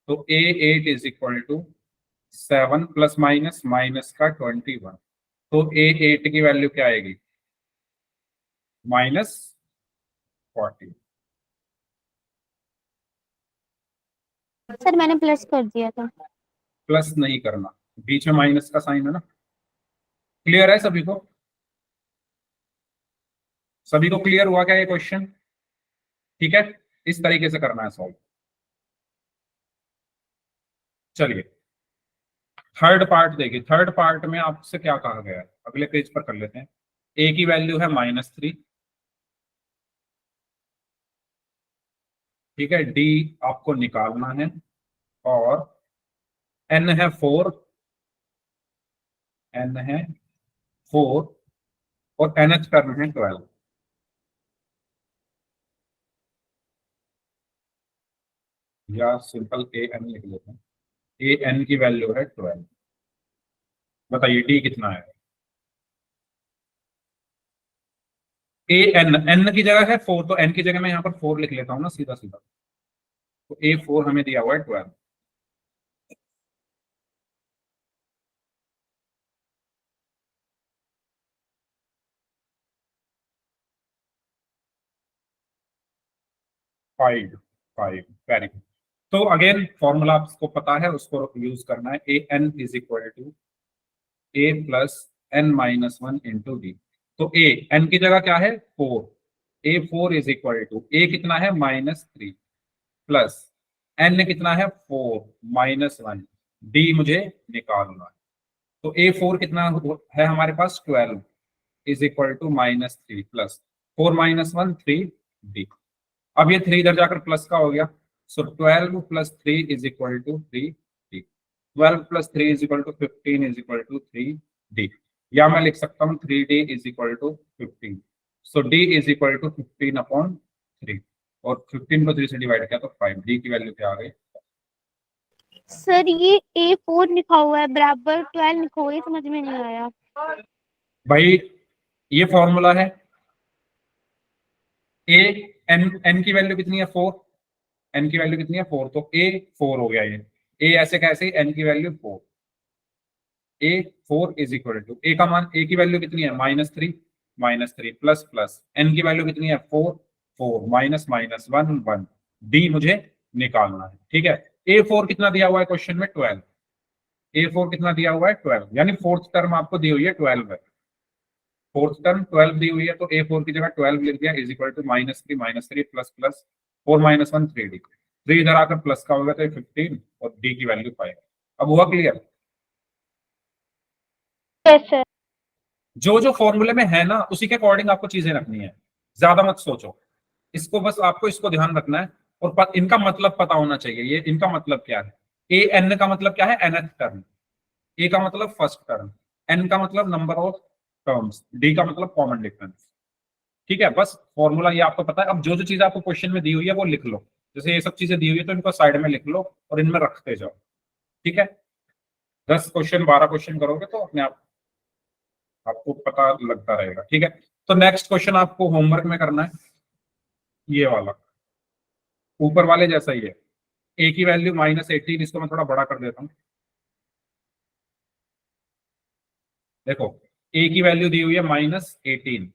तो A8 is equal to 7 plus minus का 21, तो A8 की वैल्यू क्या आएगी? -40। सर मैंने प्लस कर दिया था। प्लस नहीं करना, बीच में माइनस का साइन है ना। क्लियर है सभी को? सभी को क्लियर हुआ क्या ये क्वेश्चन? ठीक है, इस तरीके से करना है सॉल्व। चलिए थर्ड पार्ट देखिए। थर्ड पार्ट में आपसे क्या कहा गया है, अगले पेज पर कर लेते हैं। ए की वैल्यू है -3, ठीक है। डी आपको निकालना है, और एन है 4, एन है 4, और एनएच टर्म है 12। या सिंपल ए एन लिख लेते हैं। ए एन की वैल्यू है 12। बताइए डी कितना है? ए एन, एन की जगह है 4, तो एन की जगह मैं यहाँ पर 4 लिख लेता हूँ ना, सीधा सीधा। तो A4 हमें दिया हुआ है 12। Five, five, very good. तो अगेन फॉर्मूला आपको पता है, उसको यूज करना है। A n is equal to a plus n minus one into D. तो ए एन की जगह क्या है 4, A4 इज इक्वल टू ए कितना है -3, प्लस एन कितना है 4 -1, डी मुझे निकालना है। तो A4 कितना है हमारे पास 12 is equal to -3 plus 4 -1 3 D. अब ये 3 इधर जाकर प्लस का हो गया। So 12 plus 3 is equal to 3 D. 12 plus 3 is equal to 15 is equal to 3 D. या मैं लिख सकता हूँ 3D is equal to 15। So D is equal to 15/3, और 15 को 3 से डिवाइड किया तो 5। डी की वैल्यू क्या आ गई? सर ये A4 लिखा हुआ है, बराबर 12 लिखा हुआ है, समझ में नहीं आया। भाई ये फॉर्मूला है। ए एन, एन की वैल्यू कितनी है 4, एन की वैल्यू कितनी है 4, तो A4 हो गया ये। ए ऐसे कैसे, एन की value 4, A4 is equal to a का मान, ए की वैल्यू कितनी है -3 प्लस प्लस एन की वैल्यू कितनी है 4, 4 माइनस माइनस 1 1, डी मुझे निकालना है। ठीक है, A4 कितना दिया हुआ है क्वेश्चन में 12। A4 कितना दिया हुआ है 12, यानी फोर्थ टर्म आपको दी हुई है 12 है। फोर्थ टर्म 12 दी हुई है, तो A4 की जगह 12 लिख दिया is equal to -3 plus plus 4 -1 3D। 3 इधर आकर प्लस का होगा तो 15, और डी की वैल्यू 5। अब हुआ क्लियर? Yes sir. जो जो फॉर्मूले में है ना, उसी के अकॉर्डिंग आपको चीजें रखनी है, ज्यादा मत सोचो। इसको बस आपको इसको ध्यान रखना है, और इनका मतलब पता होना चाहिए। ये इनका मतलब क्या है? ए एन का मतलब क्या है? nth term. ए का मतलब फर्स्ट टर्म, एन का मतलब नंबर ऑफ टर्म्स, डी का मतलब कॉमन डिफरेंस। ठीक है, बस फॉर्मूला ये आपको पता है। अब जो जो चीज आपको क्वेश्चन में दी हुई है वो लिख लो। जैसे ये सब चीजें दी हुई है तो इनको साइड में लिख लो और इनमें रखते जाओ। ठीक है, 10 क्वेश्चन 12 क्वेश्चन करोगे तो अपने आप आपको पता लगता रहेगा। ठीक है, तो नेक्स्ट क्वेश्चन आपको होमवर्क में करना है, ये वाला ऊपर वाले जैसा ही है। ए की वैल्यू -18, इसको मैं थोड़ा बड़ा कर देता हूँ। देखो ए की वैल्यू दी हुई है -18,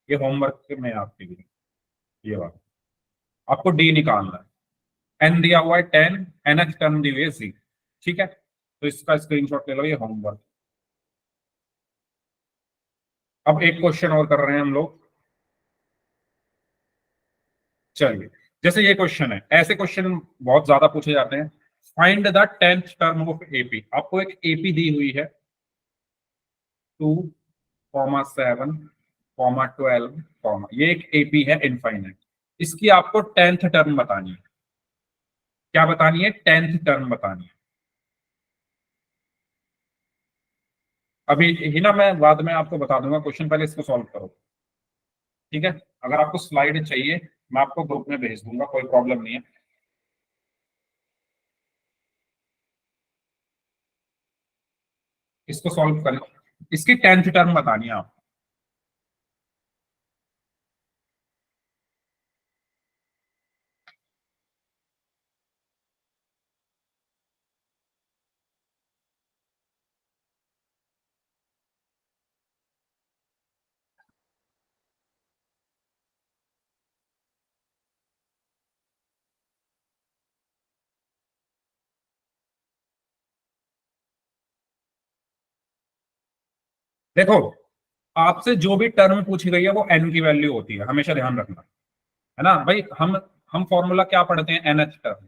ये होमवर्क में आपके लिए, ये वाला आपको डी निकालना है। एन दिया हुआ है 10, एनएच टर्म दी हुई है जी। ठीक है, तो इसका स्क्रीनशॉट ले लो, ये होमवर्क। अब एक क्वेश्चन और कर रहे हैं हम लोग। चलिए, जैसे ये क्वेश्चन है, ऐसे क्वेश्चन बहुत ज्यादा पूछे जाते हैं। Find the 10th term of AP. आपको एक एपी दी हुई है 2,7,12, ये एक एपी है इनफाइनाइट। इसकी आपको 10th टर्म बतानी है। क्या बतानी है? 10th टर्म बतानी है। अभी ही ना, मैं बाद में आपको बता दूंगा क्वेश्चन, पहले इसको सॉल्व करो। ठीक है, अगर आपको स्लाइड चाहिए मैं आपको ग्रुप में भेज दूंगा, कोई प्रॉब्लम नहीं है। इसको सॉल्व करें, इसकी 10th टर्म बतानी है आप। देखो, आपसे जो भी टर्म पूछी गई है वो n की वैल्यू होती है, हमेशा ध्यान रखना, है ना भाई। हम फॉर्मूला क्या पढ़ते हैं, nth टर्म,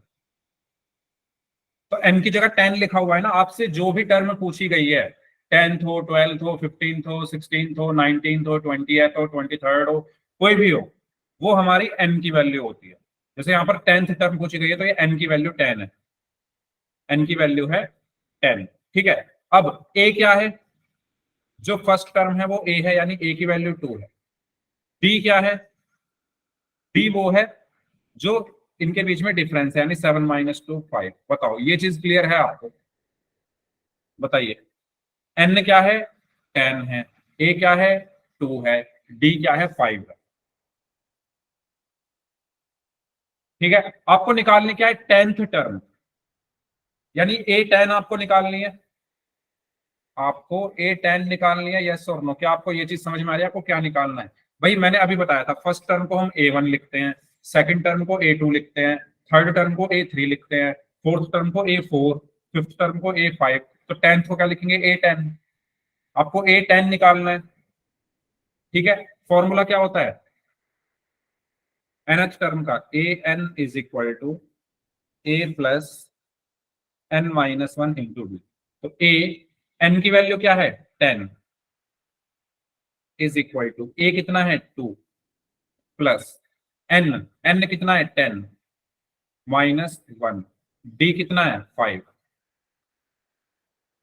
तो n की जगह 10 लिखा हुआ है ना। आपसे जो भी टर्म पूछी गई है, 10th हो, 12th हो, 15th हो, 16th हो, 19th हो, 20th हो, 23rd हो, कोई भी हो, वो हमारी n की वैल्यू होती है। जैसे यहाँ पर 10th टर्म पूछी गई है तो ये n की वैल्यू 10 है, n की वैल्यू है 10। ठीक है, अब a क्या है, जो फर्स्ट टर्म है वो a है, यानी a की वैल्यू 2 है। b क्या है, b वो है जो इनके बीच में डिफरेंस है, यानी 7 - 2 5। बताओ, ये चीज क्लियर है आपको? बताइए, n क्या है, 10 है, a क्या है, 2 है, d क्या है, 5 है। ठीक है, आपको निकालनी क्या है, 10th टर्म, यानी a10 आपको निकालनी है। आपको a10 निकालनी है, यस और नो? क्या आपको ये चीज समझ में आ रही है, आपको क्या निकालना है? भाई मैंने अभी बताया था, फर्स्ट टर्म को हम a1 लिखते हैं, सेकंड टर्म को a2 लिखते हैं, थर्ड टर्म को a3 लिखते हैं, फोर्थ टर्म को a4, फिफ्थ टर्म को a5, तो 10th को क्या लिखेंगे, a10। आपको a10 निकालना है। ठीक है, फॉर्मूला क्या होता है nth टर्म का, an is equal to a plus n-1 into b। तो a, n की वैल्यू क्या है, 10, इज इक्वल टू a कितना है, 2, प्लस n कितना है, 10, -1, d कितना है, 5।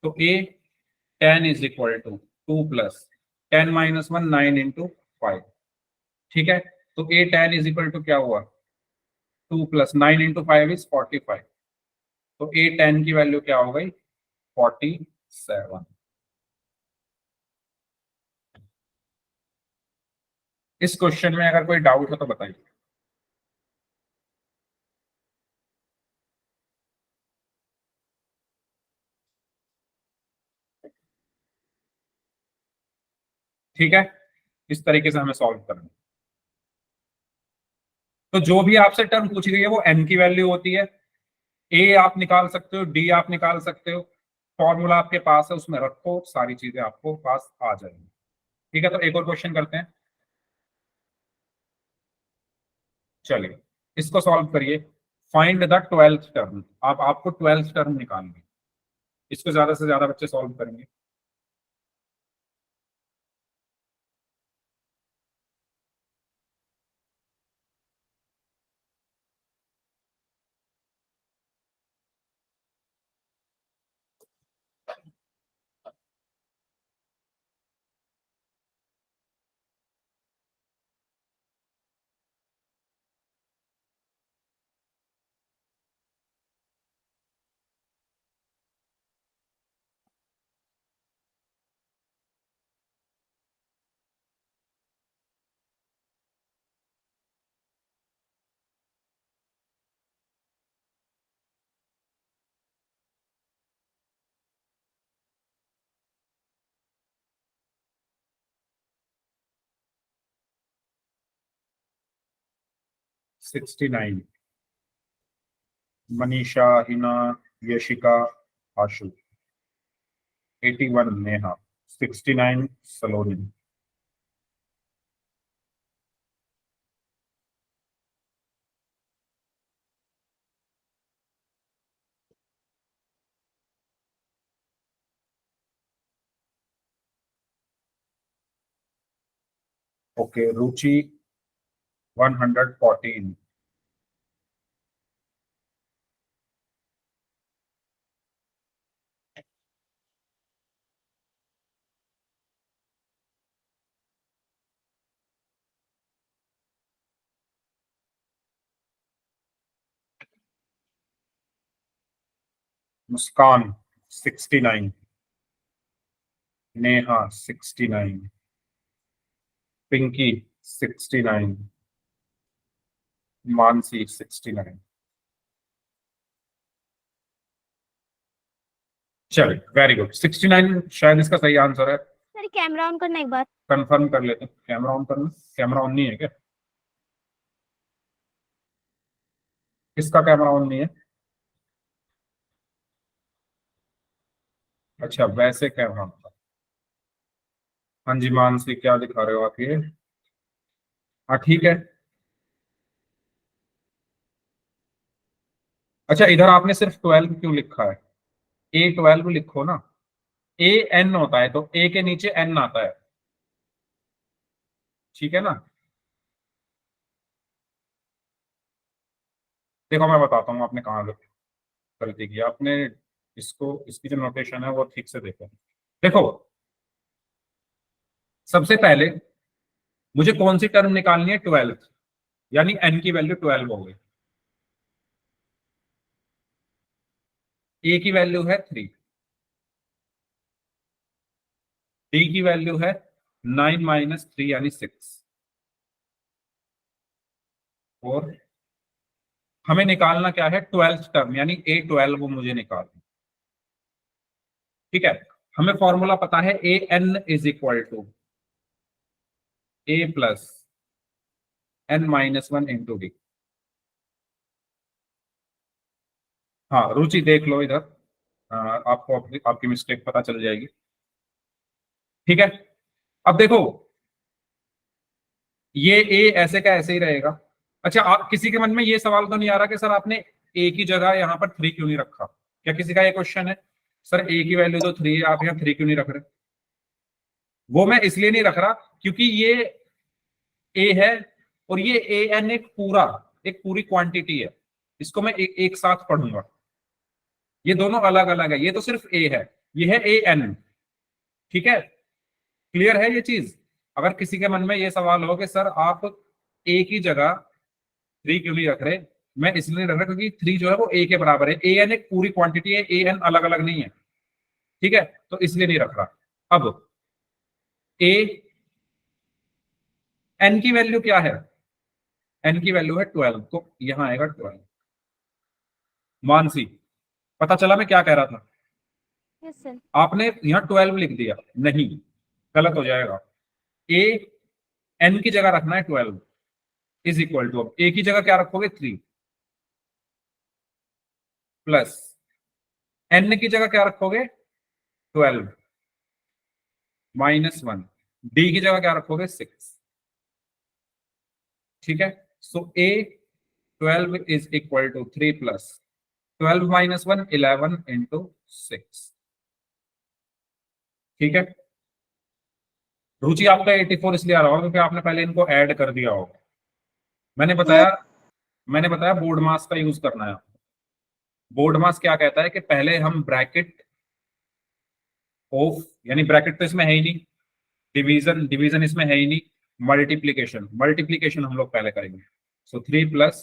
तो a 10 is equal to 2 plus 10 - 1 9 into 5। ठीक है, तो a 10 इज इक्वल टू क्या हुआ, 2 प्लस 9 इंटू 5 इज 45। तो a 10 की वैल्यू क्या हो गई, 47। इस क्वेश्चन में अगर कोई डाउट हो तो बताइए। ठीक है, इस तरीके से हमें सॉल्व करना है। तो जो भी आपसे टर्म पूछी गई है वो n की वैल्यू होती है। a आप निकाल सकते हो, d आप निकाल सकते हो, फॉर्मूला आपके पास है, उसमें रखो, सारी चीजें आपको पास आ जाएंगी। ठीक है, तो एक और क्वेश्चन करते हैं। चलिए, इसको सॉल्व करिए। Find the 12th term. आप आपको 12th टर्म निकालनी है। इसको ज्यादा से ज्यादा बच्चे सॉल्व करेंगे। सिक्सटी नाइन, मनीषा, हिना, यशिका, आशु। 81 नेहा। 69 सलोनी। ओके, रुचि 114। मुस्कान 69। नेहा 69। पिंकी 69। मानसी 69। चलिए, वेरी गुड। 69 शायद इसका सही आंसर है। सर कैमरा ऑन करना एक बार। कंफर्म कर लेते हैं, कैमरा ऑन करना। कैमरा ऑन नहीं है क्या? किसका कैमरा ऑन नहीं है? अच्छा, वैसे कैमरा ऑन था। हाँ जी मानसी, क्या दिखा रहे हो आप ये? हाँ ठीक है। अच्छा, इधर आपने सिर्फ 12 क्यों लिखा है? A12 लिखो ना। AN होता है तो A के नीचे N आता है, ठीक है ना? देखो मैं बताता हूँ आपने कहाँ गलती की आपने। इसको, इसकी जो नोटेशन है वो ठीक से देखो। देखो, सबसे पहले मुझे कौन सी टर्म निकालनी है? 12, यानी N की वैल्यू 12 हो गई। A की वैल्यू है 3, D की वैल्यू है 9 माइनस 3 यानी 6, और हमें निकालना क्या है? 12th टर्म यानी A12 वो मुझे निकालना। ठीक है, हमें फॉर्मूला पता है AN is equal to A plus N-1 × D। हाँ रुचि देख लो इधर, आपको आपकी मिस्टेक पता चल जाएगी। ठीक है, अब देखो ये A ऐसे का ऐसे ही रहेगा। अच्छा, आप किसी के मन में ये सवाल तो नहीं आ रहा कि सर आपने A की जगह यहाँ पर 3 क्यों नहीं रखा? क्या किसी का ये क्वेश्चन है? सर A की वैल्यू तो 3 है, आप यहाँ 3 क्यों नहीं रख रहे? वो मैं इसलिए नहीं रख रहा क्योंकि ये A है और ये AN एक पूरी क्वांटिटी है। इसको मैं एक साथ पढ़ूंगा। ये दोनों अलग अलग है, ये तो सिर्फ A है, ये है AN। ठीक है, क्लियर है ये चीज? अगर किसी के मन में ये सवाल हो कि सर आप A की जगह 3 क्यों नहीं रख रहे, मैं इसलिए नहीं रख रहा क्योंकि 3 जो है वो A के बराबर है। AN एक पूरी क्वांटिटी है, AN अलग अलग नहीं है। ठीक है, तो इसलिए नहीं रख रहा। अब A N की वैल्यू क्या है? N की वैल्यू है 12, तो यहां आएगा 12। मानसी, पता चला मैं क्या कह रहा था? Yes sir. आपने यहाँ 12 लिख दिया, नहीं, गलत हो जाएगा। A N की जगह रखना है 12 इज इक्वल टू, अब A की जगह क्या रखोगे? 3 प्लस N की जगह क्या रखोगे? 12 -1, D की जगह क्या रखोगे? 6। ठीक है, so A12 is equal to 3 plus 12 -1 11 × 6। ठीक है, रुचि आपका 84 इसलिए आ रहा होगा क्योंकि आपने पहले इनको ऐड कर दिया होगा। मैंने बताया मैंने बताया बोर्ड मास का यूज करना है। बोर्ड मास क्या कहता है कि पहले हम ब्रैकेट ऑफ, यानी ब्रैकेट तो इसमें है ही नहीं, डिवीजन डिवीजन इसमें है ही नहीं, मल्टीप्लीकेशन मल्टीप्लीकेशन हम लोग पहले करेंगे। सो 3 प्लस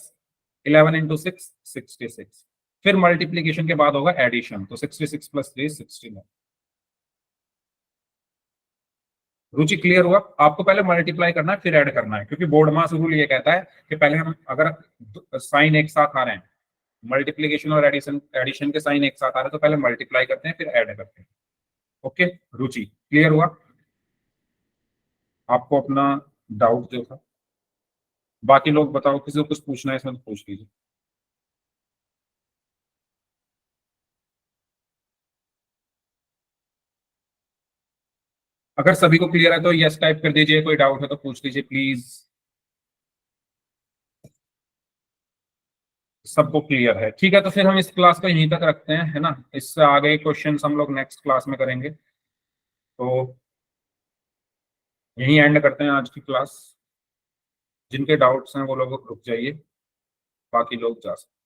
11 × 6 66, फिर मल्टीप्लीकेशन के बाद होगा एडिशन, तो 66 प्लस 3 69। रुचि क्लियर हुआ? आपको पहले मल्टीप्लाई करना है फिर ऐड करना है, क्योंकि बोर्ड मास रूल ये कहता है कि पहले हम अगर साइन एक साथ आ रहे हैं, मल्टीप्लीकेशन और एडिशन एडिशन के साइन एक साथ आ रहे हैं, तो पहले मल्टीप्लाई करते हैं फिर ऐड करते हैं। ओके रुचि, क्लियर हुआ? आपको अपना डाउट जो था, बाकी लोग बताओ, किसी को कुछ पूछना है इसमें तो पूछ लीजिए। अगर सभी को क्लियर है तो यस टाइप कर दीजिए, कोई डाउट है तो पूछ लीजिए प्लीज। सबको क्लियर है? ठीक है, तो फिर हम इस क्लास को यहीं तक रखते हैं, है ना? इससे आगे क्वेश्चंस हम लोग नेक्स्ट क्लास में करेंगे, तो यहीं एंड करते हैं आज की क्लास। जिनके डाउट्स हैं वो लोग रुक जाइए, बाकी लोग जा सकते हैं।